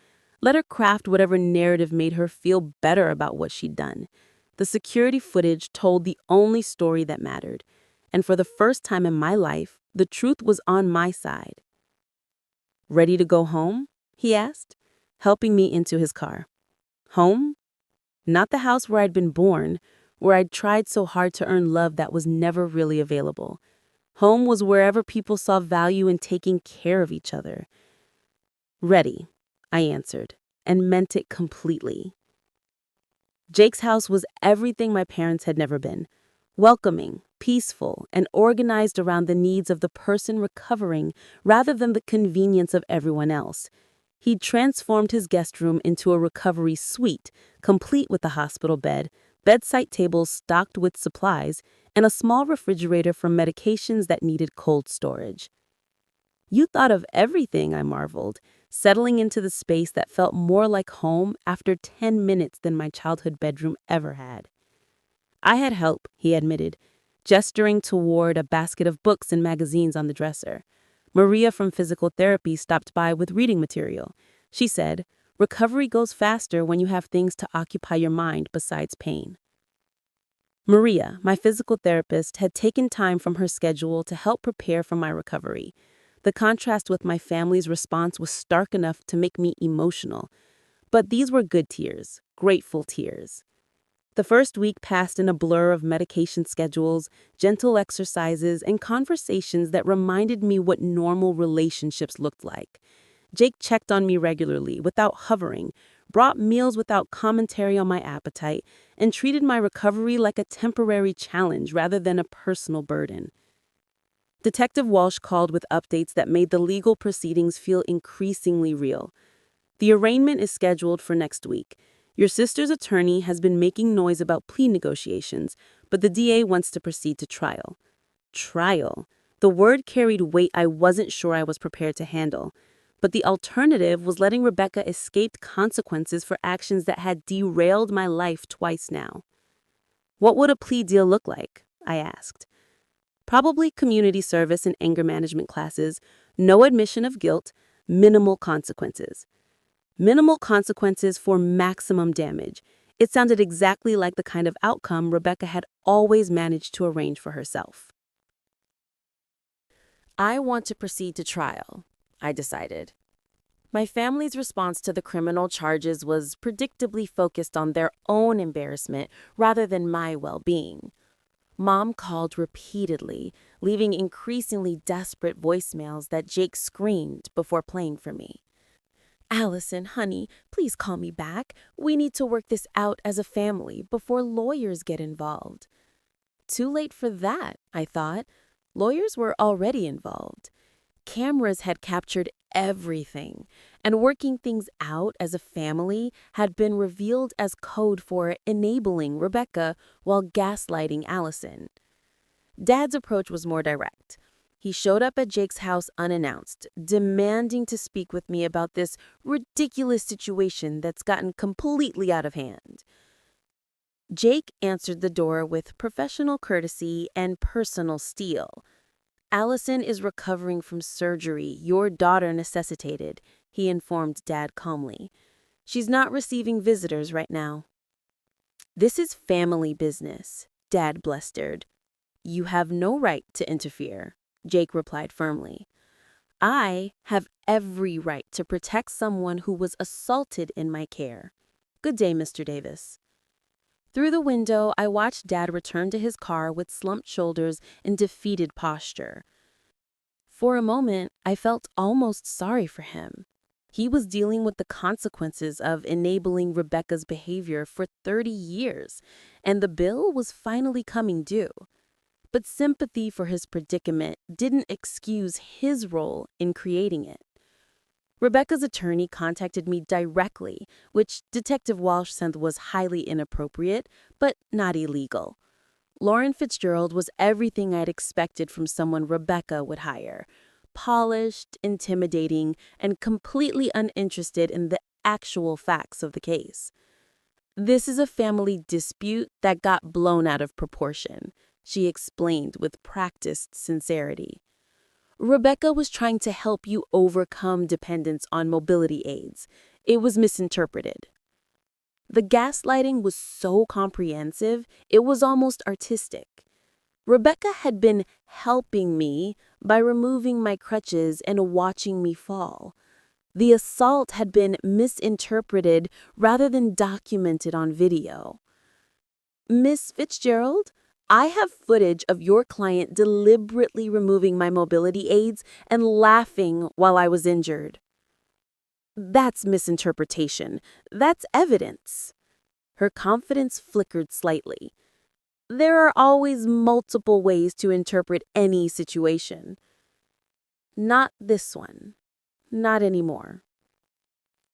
Let her craft whatever narrative made her feel better about what she'd done. The security footage told the only story that mattered. And for the first time in my life, the truth was on my side. "Ready to go home?" he asked, helping me into his car. Home? Not the house where I'd been born, where I'd tried so hard to earn love that was never really available. Home was wherever people saw value in taking care of each other. "Ready," I answered, and meant it completely. Jake's house was everything my parents had never been. Welcoming, peaceful, and organized around the needs of the person recovering rather than the convenience of everyone else. He'd transformed his guest room into a recovery suite, complete with a hospital bed, bedside tables stocked with supplies, and a small refrigerator for medications that needed cold storage. "You thought of everything," I marveled, settling into the space that felt more like home after 10 minutes than my childhood bedroom ever had. "I had help," he admitted, gesturing toward a basket of books and magazines on the dresser. "Maria from physical therapy stopped by with reading material. She said, 'Recovery goes faster when you have things to occupy your mind besides pain.'" Maria, my physical therapist, had taken time from her schedule to help prepare for my recovery. The contrast with my family's response was stark enough to make me emotional. But these were good tears, grateful tears. The first week passed in a blur of medication schedules, gentle exercises, and conversations that reminded me what normal relationships looked like. Jake checked on me regularly, without hovering, brought meals without commentary on my appetite, and treated my recovery like a temporary challenge rather than a personal burden. Detective Walsh called with updates that made the legal proceedings feel increasingly real. "The arraignment is scheduled for next week. Your sister's attorney has been making noise about plea negotiations, but the DA wants to proceed to trial." Trial. The word carried weight I wasn't sure I was prepared to handle. But the alternative was letting Rebecca escape consequences for actions that had derailed my life twice now. "What would a plea deal look like?" I asked. "Probably community service and anger management classes, no admission of guilt, minimal consequences." Minimal consequences for maximum damage. It sounded exactly like the kind of outcome Rebecca had always managed to arrange for herself. I want to proceed to trial, I decided. My family's response to the criminal charges was predictably focused on their own embarrassment rather than my well-being. Mom called repeatedly, leaving increasingly desperate voicemails that Jake screamed before playing for me. "Allison, honey, please call me back. We need to work this out as a family before lawyers get involved." Too late for that, I thought. Lawyers were already involved. Cameras had captured everything, and working things out as a family had been revealed as code for enabling Rebecca while gaslighting Allison. Dad's approach was more direct. He showed up at Jake's house unannounced, demanding to speak with me about this ridiculous situation that's gotten completely out of hand. Jake answered the door with professional courtesy and personal steel. "Allison is recovering from surgery your daughter necessitated," he informed Dad calmly. "She's not receiving visitors right now." "This is family business," Dad blustered. "You have no right to interfere," Jake replied firmly. I have every right to protect someone who was assaulted in my care. Good day, Mr. Davis. Through the window, I watched Dad return to his car with slumped shoulders and defeated posture. For a moment, I felt almost sorry for him. He was dealing with the consequences of enabling Rebecca's behavior for 30 years, and the bill was finally coming due. But sympathy for his predicament didn't excuse his role in creating it. Rebecca's attorney contacted me directly, which Detective Walsh said was highly inappropriate, but not illegal. Lauren Fitzgerald was everything I'd expected from someone Rebecca would hire. Polished, intimidating, and completely uninterested in the actual facts of the case. This is a family dispute that got blown out of proportion, she explained with practiced sincerity. Rebecca was trying to help you overcome dependence on mobility aids. It was misinterpreted. The gaslighting was so comprehensive, it was almost artistic. Rebecca had been helping me by removing my crutches and watching me fall. The assault had been misinterpreted rather than documented on video. Miss Fitzgerald, I have footage of your client deliberately removing my mobility aids and laughing while I was injured. That's misinterpretation. That's evidence. Her confidence flickered slightly. There are always multiple ways to interpret any situation. Not this one. Not anymore.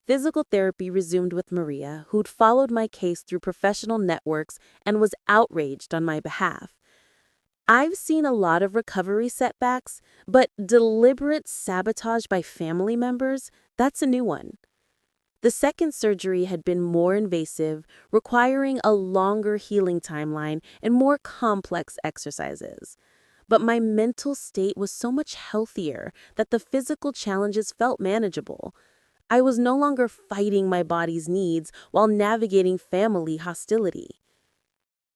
Physical therapy resumed with Maria, who'd followed my case through professional networks and was outraged on my behalf. I've seen a lot of recovery setbacks, but deliberate sabotage by family members, that's a new one. The second surgery had been more invasive, requiring a longer healing timeline and more complex exercises. But my mental state was so much healthier that the physical challenges felt manageable. I was no longer fighting my body's needs while navigating family hostility.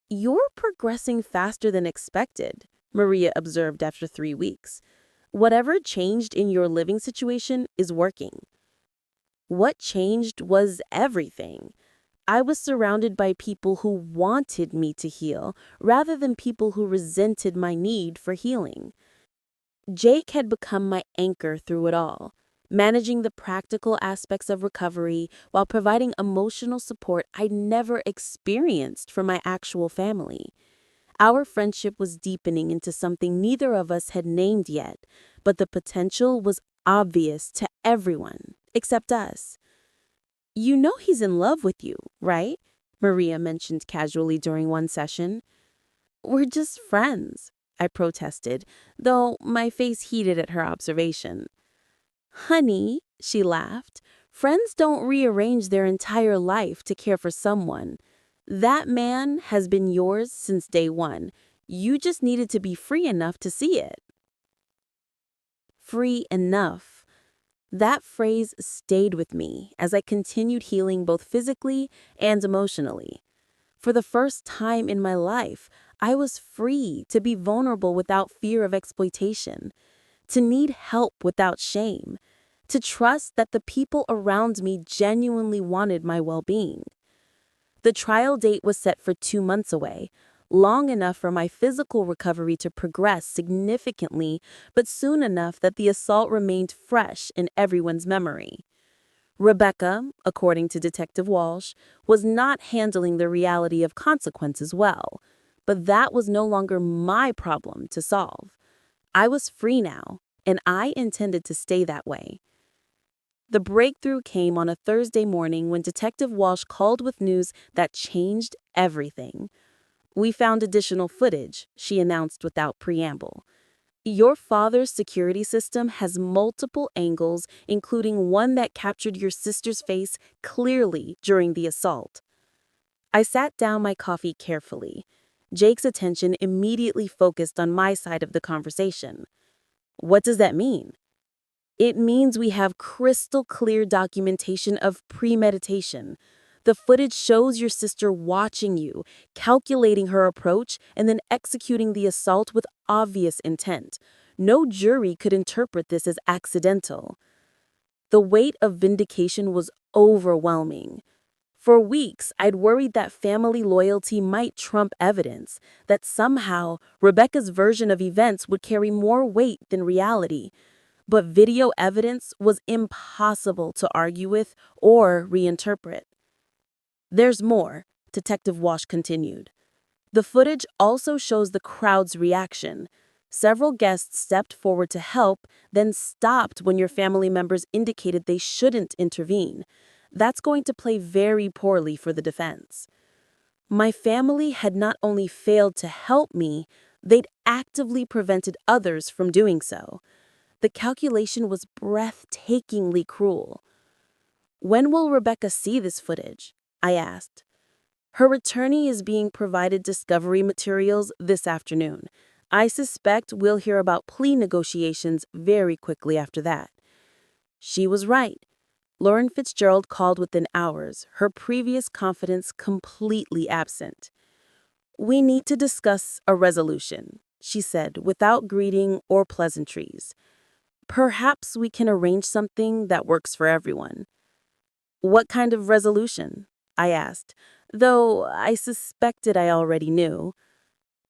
You're progressing faster than expected, Maria observed after 3 weeks. Whatever changed in your living situation is working. What changed was everything. I was surrounded by people who wanted me to heal rather than people who resented my need for healing. Jake had become my anchor through it all, managing the practical aspects of recovery while providing emotional support I'd never experienced from my actual family. Our friendship was deepening into something neither of us had named yet, but the potential was obvious to everyone except us. You know he's in love with you, right? Maria mentioned casually during one session. We're just friends, I protested, though my face heated at her observation. Honey, she laughed, friends don't rearrange their entire life to care for someone. That man has been yours since day one. You just needed to be free enough to see it. Free enough. That phrase stayed with me as I continued healing both physically and emotionally. For the first time in my life, I was free to be vulnerable without fear of exploitation, to need help without shame, to trust that the people around me genuinely wanted my well-being. The trial date was set for 2 months away, long enough for my physical recovery to progress significantly, but soon enough that the assault remained fresh in everyone's memory. Rebecca, according to Detective Walsh, was not handling the reality of consequences well, but that was no longer my problem to solve. I was free now, and I intended to stay that way. The breakthrough came on a Thursday morning when Detective Walsh called with news that changed everything. We found additional footage, she announced without preamble. Your father's security system has multiple angles, including one that captured your sister's face clearly during the assault. I sat down my coffee carefully. Jake's attention immediately focused on my side of the conversation. What does that mean? It means we have crystal clear documentation of premeditation. The footage shows your sister watching you, calculating her approach, and then executing the assault with obvious intent. No jury could interpret this as accidental. The weight of vindication was overwhelming. For weeks, I'd worried that family loyalty might trump evidence, that somehow Rebecca's version of events would carry more weight than reality. But video evidence was impossible to argue with or reinterpret. There's more, Detective Walsh continued. The footage also shows the crowd's reaction. Several guests stepped forward to help, then stopped when your family members indicated they shouldn't intervene. That's going to play very poorly for the defense. My family had not only failed to help me, they'd actively prevented others from doing so. The calculation was breathtakingly cruel. When will Rebecca see this footage? I asked. Her attorney is being provided discovery materials this afternoon. I suspect we'll hear about plea negotiations very quickly after that. She was right. Lauren Fitzgerald called within hours, her previous confidence completely absent. We need to discuss a resolution, she said, without greeting or pleasantries. Perhaps we can arrange something that works for everyone. What kind of resolution? I asked, though I suspected I already knew.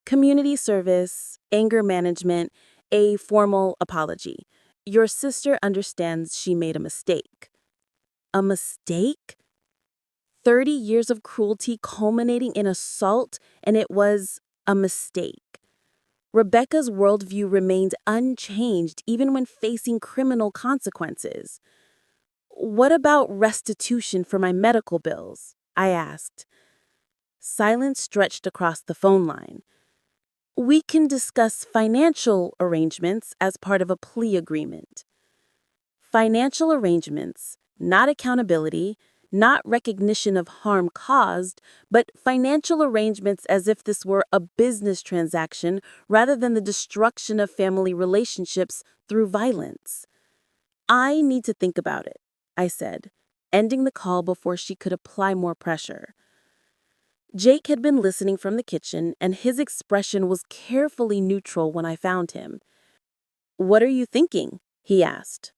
Community service, anger management, a formal apology. Your sister understands she made a mistake. A mistake? 30 years of cruelty culminating in assault, and it was a mistake. Rebecca's worldview remained unchanged even when facing criminal consequences. What about restitution for my medical bills? I asked. Silence stretched across the phone line. We can discuss financial arrangements as part of a plea agreement. Financial arrangements, not accountability, not recognition of harm caused, but financial arrangements as if this were a business transaction rather than the destruction of family relationships through violence. I need to think about it, I said, ending the call before she could apply more pressure. Jake had been listening from the kitchen, and his expression was carefully neutral when I found him. What are you thinking? He asked.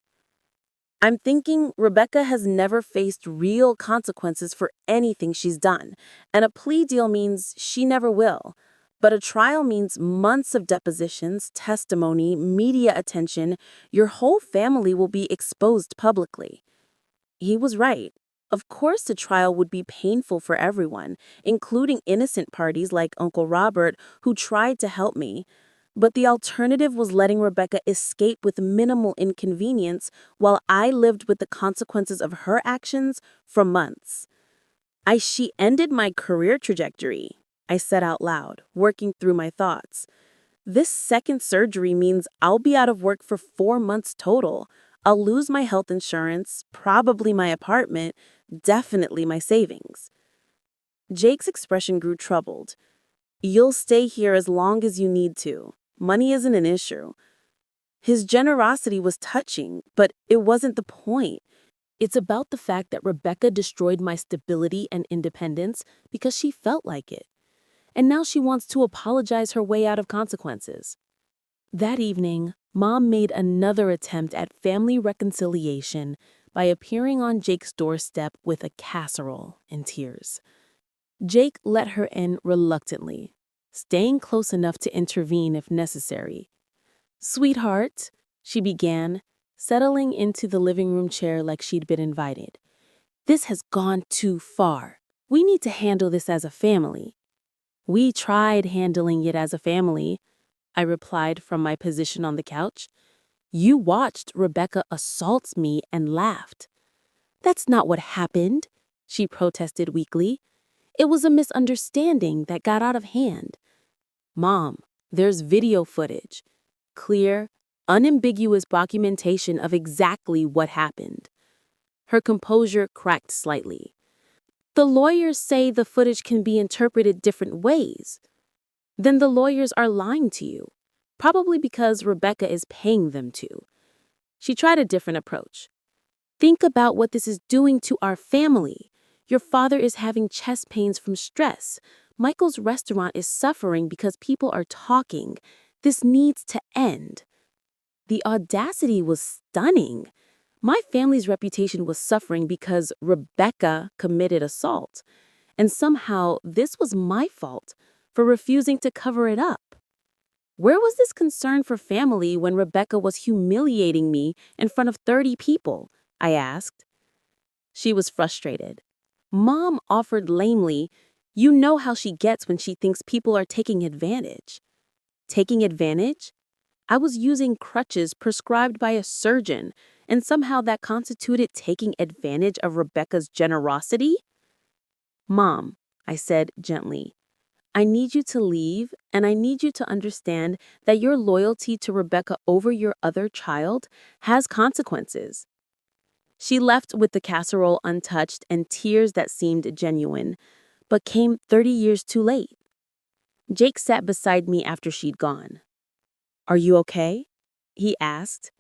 I'm thinking Rebecca has never faced real consequences for anything she's done, and a plea deal means she never will. But a trial means months of depositions, testimony, media attention. Your whole family will be exposed publicly. He was right. Of course, the trial would be painful for everyone, including innocent parties like Uncle Robert, who tried to help me. But the alternative was letting Rebecca escape with minimal inconvenience while I lived with the consequences of her actions for months. She ended my career trajectory, I said out loud, working through my thoughts. This second surgery means I'll be out of work for 4 months total. I'll lose my health insurance, probably my apartment, definitely my savings. Jake's expression grew troubled. You'll stay here as long as you need to. Money isn't an issue. His generosity was touching, but it wasn't the point. It's about the fact that Rebecca destroyed my stability and independence because she felt like it. And now she wants to apologize her way out of consequences. That evening, Mom made another attempt at family reconciliation by appearing on Jake's doorstep with a casserole in tears. Jake let her in reluctantly, staying close enough to intervene if necessary. Sweetheart, she began, settling into the living room chair like she'd been invited. This has gone too far. We need to handle this as a family. We tried handling it as a family, I replied from my position on the couch. You watched Rebecca assault me and laughed. That's not what happened, she protested weakly. It was a misunderstanding that got out of hand. Mom, there's video footage. Clear, unambiguous documentation of exactly what happened. Her composure cracked slightly. The lawyers say the footage can be interpreted different ways. Then the lawyers are lying to you, probably because Rebecca is paying them to. She tried a different approach. Think about what this is doing to our family. Your father is having chest pains from stress. Michael's restaurant is suffering because people are talking. This needs to end. The audacity was stunning. My family's reputation was suffering because Rebecca committed assault, and somehow this was my fault for refusing to cover it up. Where was this concern for family when Rebecca was humiliating me in front of 30 people? I asked. She was frustrated. Mom offered lamely, "You know how she gets when she thinks people are taking advantage." Taking advantage? I was using crutches prescribed by a surgeon, and somehow that constituted taking advantage of Rebecca's generosity? "Mom," I said gently, "I need you to leave, and I need you to understand that your loyalty to Rebecca over your other child has consequences." She left with the casserole untouched and tears that seemed genuine, but came 30 years too late. Jake sat beside me after she'd gone. "Are you okay?" he asked.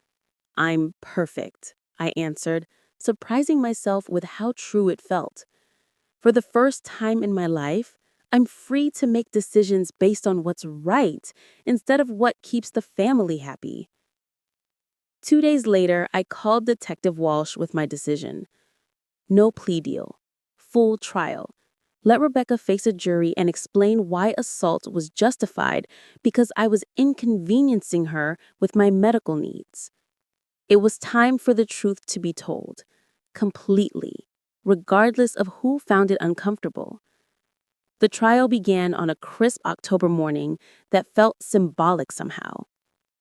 "I'm perfect," I answered, surprising myself with how true it felt. For the first time in my life, I'm free to make decisions based on what's right instead of what keeps the family happy. 2 days later, I called Detective Walsh with my decision. No plea deal. Full trial. Let Rebecca face a jury and explain why assault was justified because I was inconveniencing her with my medical needs. It was time for the truth to be told. Completely. Regardless of who found it uncomfortable. The trial began on a crisp October morning that felt symbolic somehow.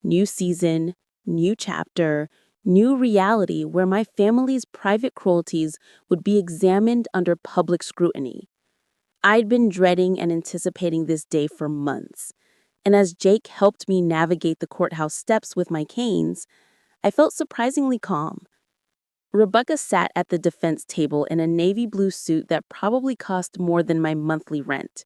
New season, new chapter, new reality where my family's private cruelties would be examined under public scrutiny. I'd been dreading and anticipating this day for months, and as Jake helped me navigate the courthouse steps with my canes, I felt surprisingly calm. Rebecca sat at the defense table in a navy blue suit that probably cost more than my monthly rent.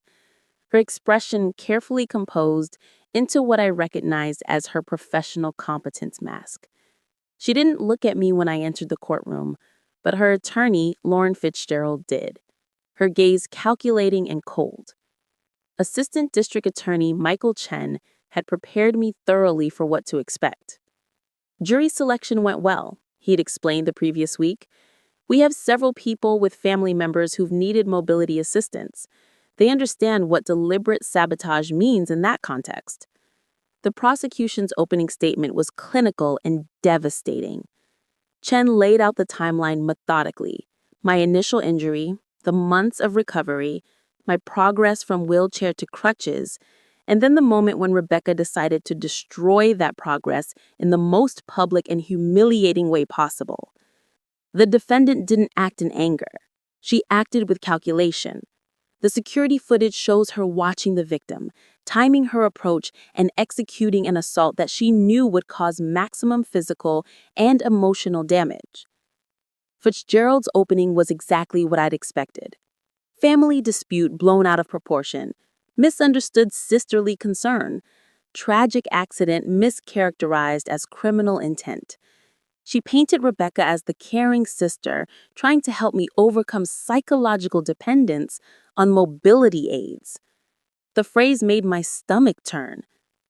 Her expression carefully composed into what I recognized as her professional competence mask. She didn't look at me when I entered the courtroom, but her attorney, Lauren Fitzgerald, did, her gaze calculating and cold. Assistant District Attorney Michael Chen had prepared me thoroughly for what to expect. Jury selection went well, he'd explained the previous week. We have several people with family members who've needed mobility assistance. They understand what deliberate sabotage means in that context. The prosecution's opening statement was clinical and devastating. Chen laid out the timeline methodically. My initial injury, the months of recovery, my progress from wheelchair to crutches, and then the moment when Rebecca decided to destroy that progress in the most public and humiliating way possible. The defendant didn't act in anger. She acted with calculation. The security footage shows her watching the victim, timing her approach, and executing an assault that she knew would cause maximum physical and emotional damage. Fitzgerald's opening was exactly what I'd expected. Family dispute blown out of proportion, misunderstood sisterly concern, tragic accident mischaracterized as criminal intent. She painted Rebecca as the caring sister trying to help me overcome psychological dependence on mobility aids. The phrase made my stomach turn.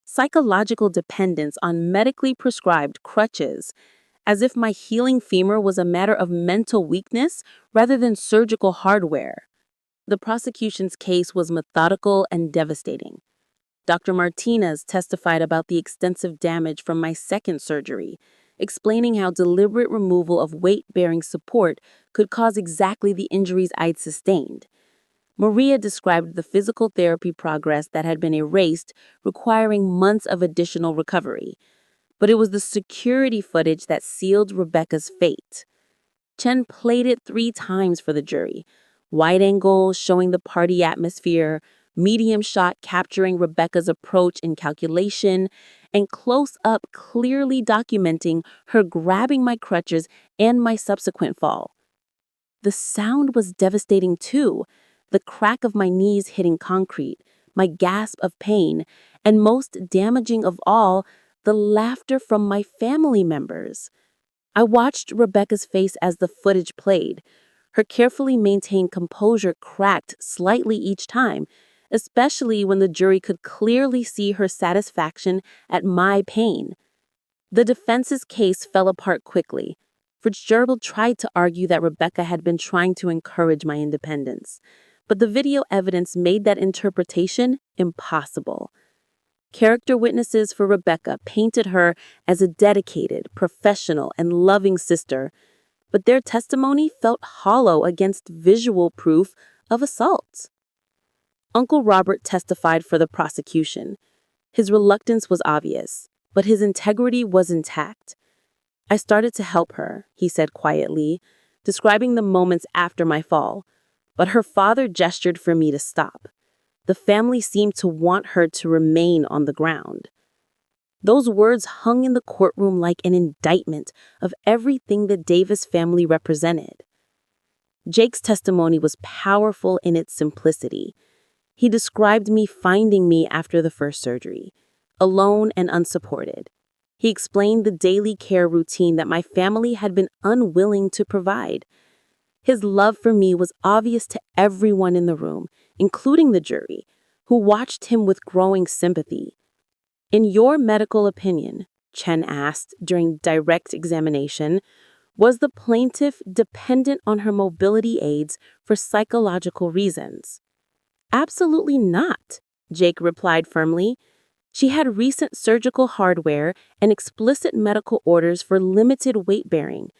Psychological dependence on medically prescribed crutches, as if my healing femur was a matter of mental weakness rather than surgical hardware. The prosecution's case was methodical and devastating. Dr. Martinez testified about the extensive damage from my second surgery, explaining how deliberate removal of weight-bearing support could cause exactly the injuries I'd sustained. Maria described the physical therapy progress that had been erased, requiring months of additional recovery. But it was the security footage that sealed Rebecca's fate. Chen played it 3 times for the jury. Wide angle showing the party atmosphere, medium shot capturing Rebecca's approach and calculation, and close up clearly documenting her grabbing my crutches and my subsequent fall. The sound was devastating too, the crack of my knees hitting concrete, my gasp of pain, and most damaging of all, the laughter from my family members. I watched Rebecca's face as the footage played. Her carefully maintained composure cracked slightly each time, especially when the jury could clearly see her satisfaction at my pain. The defense's case fell apart quickly. Fitzgerald tried to argue that Rebecca had been trying to encourage my independence, but the video evidence made that interpretation impossible. Character witnesses for Rebecca painted her as a dedicated, professional, and loving sister, but their testimony felt hollow against visual proof of assault. Uncle Robert testified for the prosecution. His reluctance was obvious, but his integrity was intact. I started to help her, he said quietly, describing the moments after my fall, but her father gestured for me to stop. The family seemed to want her to remain on the ground. Those words hung in the courtroom like an indictment of everything the Davis family represented. Jake's testimony was powerful in its simplicity. He described me finding me after the first surgery, alone and unsupported. He explained the daily care routine that my family had been unwilling to provide. His love for me was obvious to everyone in the room, including the jury, who watched him with growing sympathy. In your medical opinion, Chen asked during direct examination, was the plaintiff dependent on her mobility aids for psychological reasons? Absolutely not, Jake replied firmly. She had recent surgical hardware and explicit medical orders for limited weight bearing.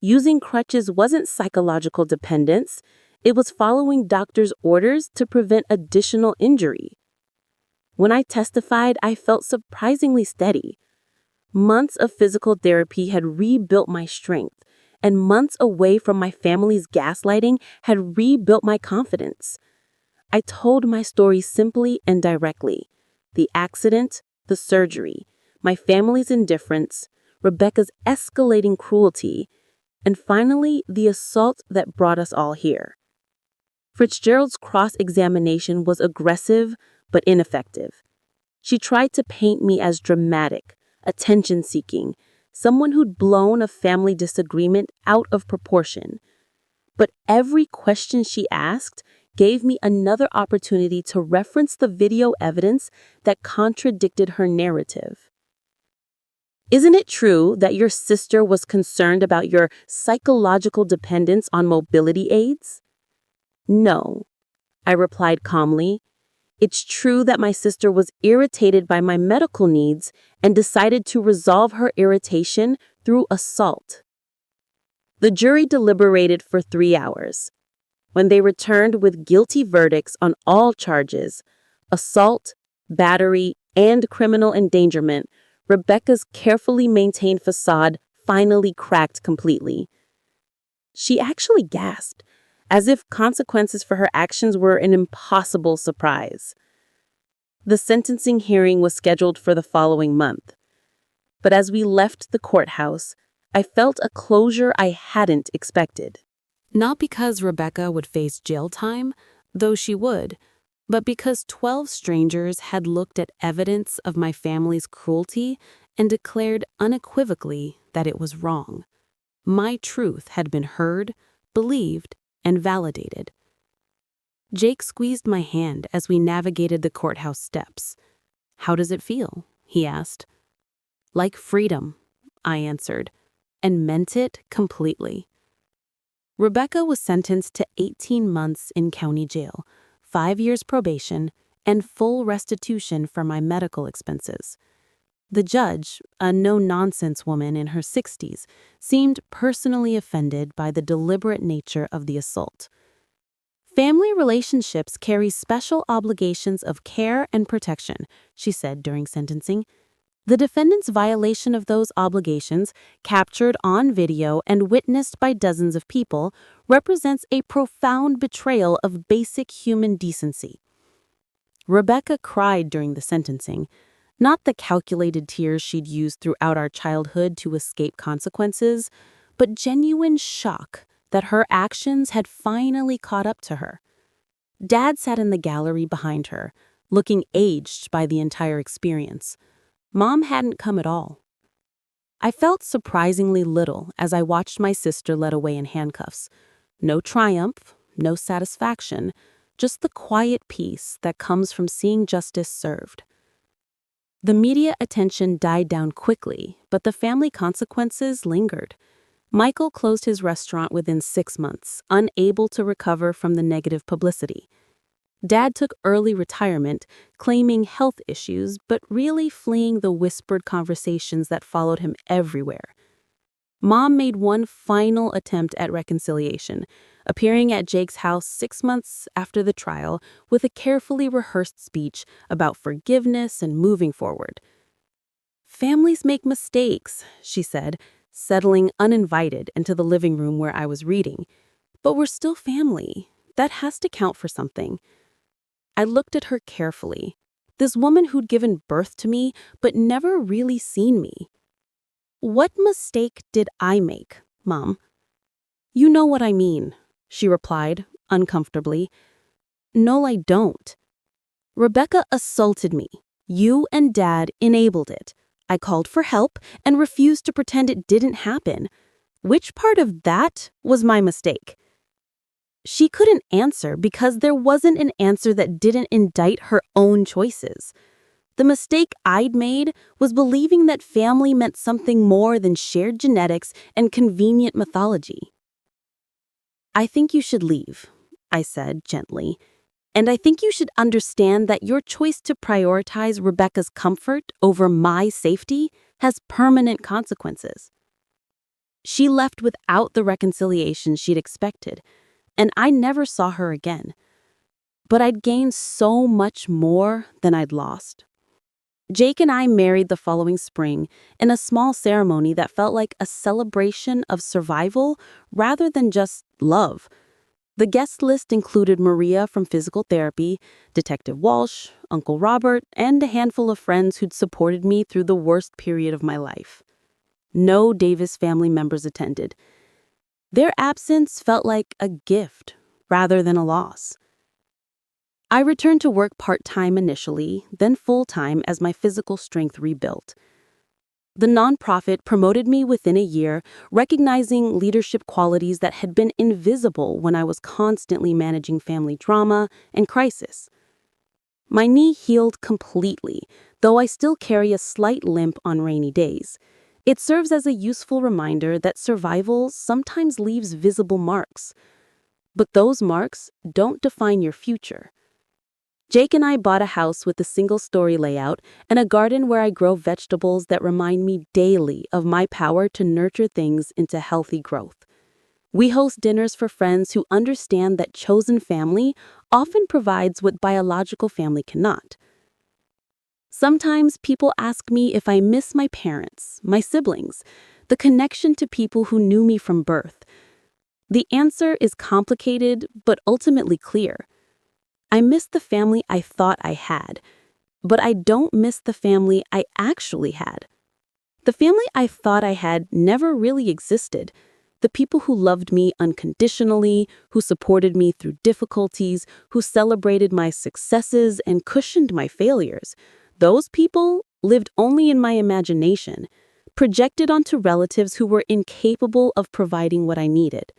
Using crutches wasn't psychological dependence. It was following doctors' orders to prevent additional injury. When I testified, I felt surprisingly steady. Months of physical therapy had rebuilt my strength, and months away from my family's gaslighting had rebuilt my confidence. I told my story simply and directly. The accident, the surgery, my family's indifference, Rebecca's escalating cruelty, and finally, the assault that brought us all here. Fitzgerald's cross-examination was aggressive but ineffective. She tried to paint me as dramatic, attention-seeking, someone who'd blown a family disagreement out of proportion. But every question she asked gave me another opportunity to reference the video evidence that contradicted her narrative. Isn't it true that your sister was concerned about your psychological dependence on mobility aids? No, I replied calmly. It's true that my sister was irritated by my medical needs and decided to resolve her irritation through assault. The jury deliberated for 3 hours. When they returned with guilty verdicts on all charges, assault, battery, and criminal endangerment, Rebecca's carefully maintained facade finally cracked completely. She actually gasped, as if consequences for her actions were an impossible surprise. The sentencing hearing was scheduled for the following month. But as we left the courthouse, I felt a closure I hadn't expected. Not because Rebecca would face jail time, though she would, but because 12 strangers had looked at evidence of my family's cruelty and declared unequivocally that it was wrong. My truth had been heard, believed, and validated. Jake squeezed my hand as we navigated the courthouse steps. "How does it feel?" he asked. "Like freedom," I answered, and meant it completely. Rebecca was sentenced to 18 months in county jail, 5 years probation, and full restitution for my medical expenses. The judge, a no-nonsense woman in her 60s, seemed personally offended by the deliberate nature of the assault. "Family relationships carry special obligations of care and protection," she said during sentencing. "The defendant's violation of those obligations, captured on video and witnessed by dozens of people, represents a profound betrayal of basic human decency." Rebecca cried during the sentencing, not the calculated tears she'd used throughout our childhood to escape consequences, but genuine shock that her actions had finally caught up to her. Dad sat in the gallery behind her, looking aged by the entire experience. Mom hadn't come at all. I felt surprisingly little as I watched my sister led away in handcuffs. No triumph, no satisfaction, just the quiet peace that comes from seeing justice served. The media attention died down quickly, but the family consequences lingered. Michael closed his restaurant within 6 months, unable to recover from the negative publicity. Dad took early retirement, claiming health issues, but really fleeing the whispered conversations that followed him everywhere. Mom made one final attempt at reconciliation, appearing at Jake's house 6 months after the trial with a carefully rehearsed speech about forgiveness and moving forward. "Families make mistakes," she said, settling uninvited into the living room where I was reading. "But we're still family. That has to count for something." I looked at her carefully. This woman who'd given birth to me, but never really seen me. "What mistake did I make, Mom?" "You know what I mean," she replied, uncomfortably. "No, I don't. Rebecca assaulted me. You and Dad enabled it. I called for help and refused to pretend it didn't happen. Which part of that was my mistake?" She couldn't answer because there wasn't an answer that didn't indict her own choices. The mistake I'd made was believing that family meant something more than shared genetics and convenient mythology. "I think you should leave," I said gently. "And I think you should understand that your choice to prioritize Rebecca's comfort over my safety has permanent consequences." She left without the reconciliation she'd expected, and I never saw her again. But I'd gained so much more than I'd lost. Jake and I married the following spring in a small ceremony that felt like a celebration of survival rather than just love. The guest list included Maria from physical therapy, Detective Walsh, Uncle Robert, and a handful of friends who'd supported me through the worst period of my life. No Davis family members attended. Their absence felt like a gift rather than a loss. I returned to work part-time initially, then full-time as my physical strength rebuilt. The nonprofit promoted me within a year, recognizing leadership qualities that had been invisible when I was constantly managing family drama and crisis. My knee healed completely, though I still carry a slight limp on rainy days. It serves as a useful reminder that survival sometimes leaves visible marks. But those marks don't define your future. Jake and I bought a house with a single-story layout and a garden where I grow vegetables that remind me daily of my power to nurture things into healthy growth. We host dinners for friends who understand that chosen family often provides what biological family cannot. Sometimes people ask me if I miss my parents, my siblings, the connection to people who knew me from birth. The answer is complicated, but ultimately clear. I miss the family I thought I had, but I don't miss the family I actually had. The family I thought I had never really existed. The people who loved me unconditionally, who supported me through difficulties, who celebrated my successes and cushioned my failures. Those people lived only in my imagination, projected onto relatives who were incapable of providing what I needed.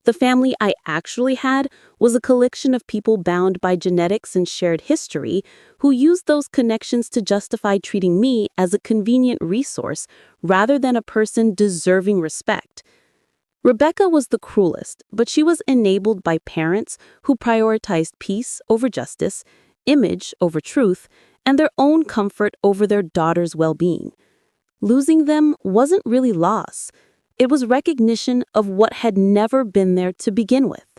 The family I actually had was a collection of people bound by genetics and shared history who used those connections to justify treating me as a convenient resource rather than a person deserving respect. Rebecca was the cruelest, but she was enabled by parents who prioritized peace over justice, image over truth, and their own comfort over their daughter's well-being. Losing them wasn't really loss. It was recognition of what had never been there to begin with.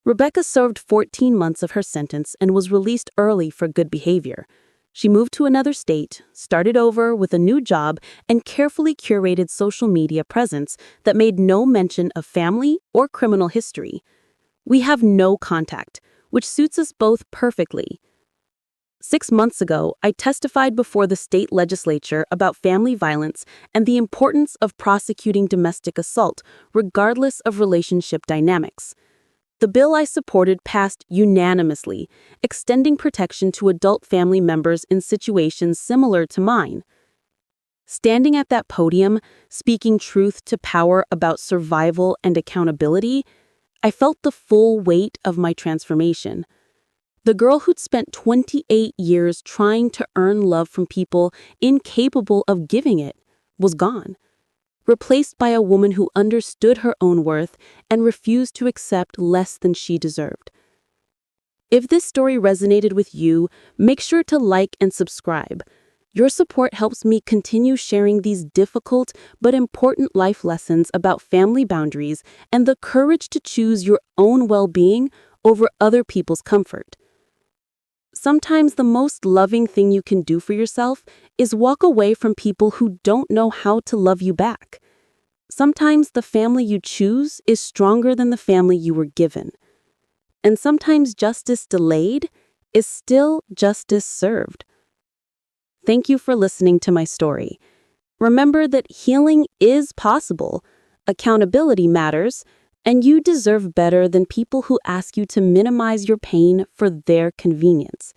Rebecca served 14 months of her sentence and was released early for good behavior. She moved to another state, started over with a new job, and carefully curated social media presence that made no mention of family or criminal history. We have no contact, which suits us both perfectly. 6 months ago, I testified before the state legislature about family violence and the importance of prosecuting domestic assault, regardless of relationship dynamics. The bill I supported passed unanimously, extending protection to adult family members in situations similar to mine. Standing at that podium, speaking truth to power about survival and accountability, I felt the full weight of my transformation. The girl who'd spent 28 years trying to earn love from people incapable of giving it was gone, replaced by a woman who understood her own worth and refused to accept less than she deserved. If this story resonated with you, make sure to like and subscribe. Your support helps me continue sharing these difficult but important life lessons about family boundaries and the courage to choose your own well-being over other people's comfort. Sometimes the most loving thing you can do for yourself is walk away from people who don't know how to love you back. Sometimes the family you choose is stronger than the family you were given. And sometimes justice delayed is still justice served. Thank you for listening to my story. Remember that healing is possible, accountability matters, and you deserve better than people who ask you to minimize your pain for their convenience.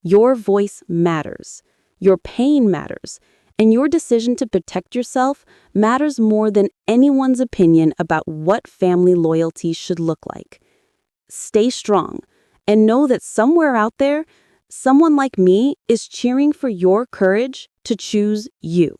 Your voice matters, your pain matters, and your decision to protect yourself matters more than anyone's opinion about what family loyalty should look like. Stay strong, and know that somewhere out there, someone like me is cheering for your courage to choose you.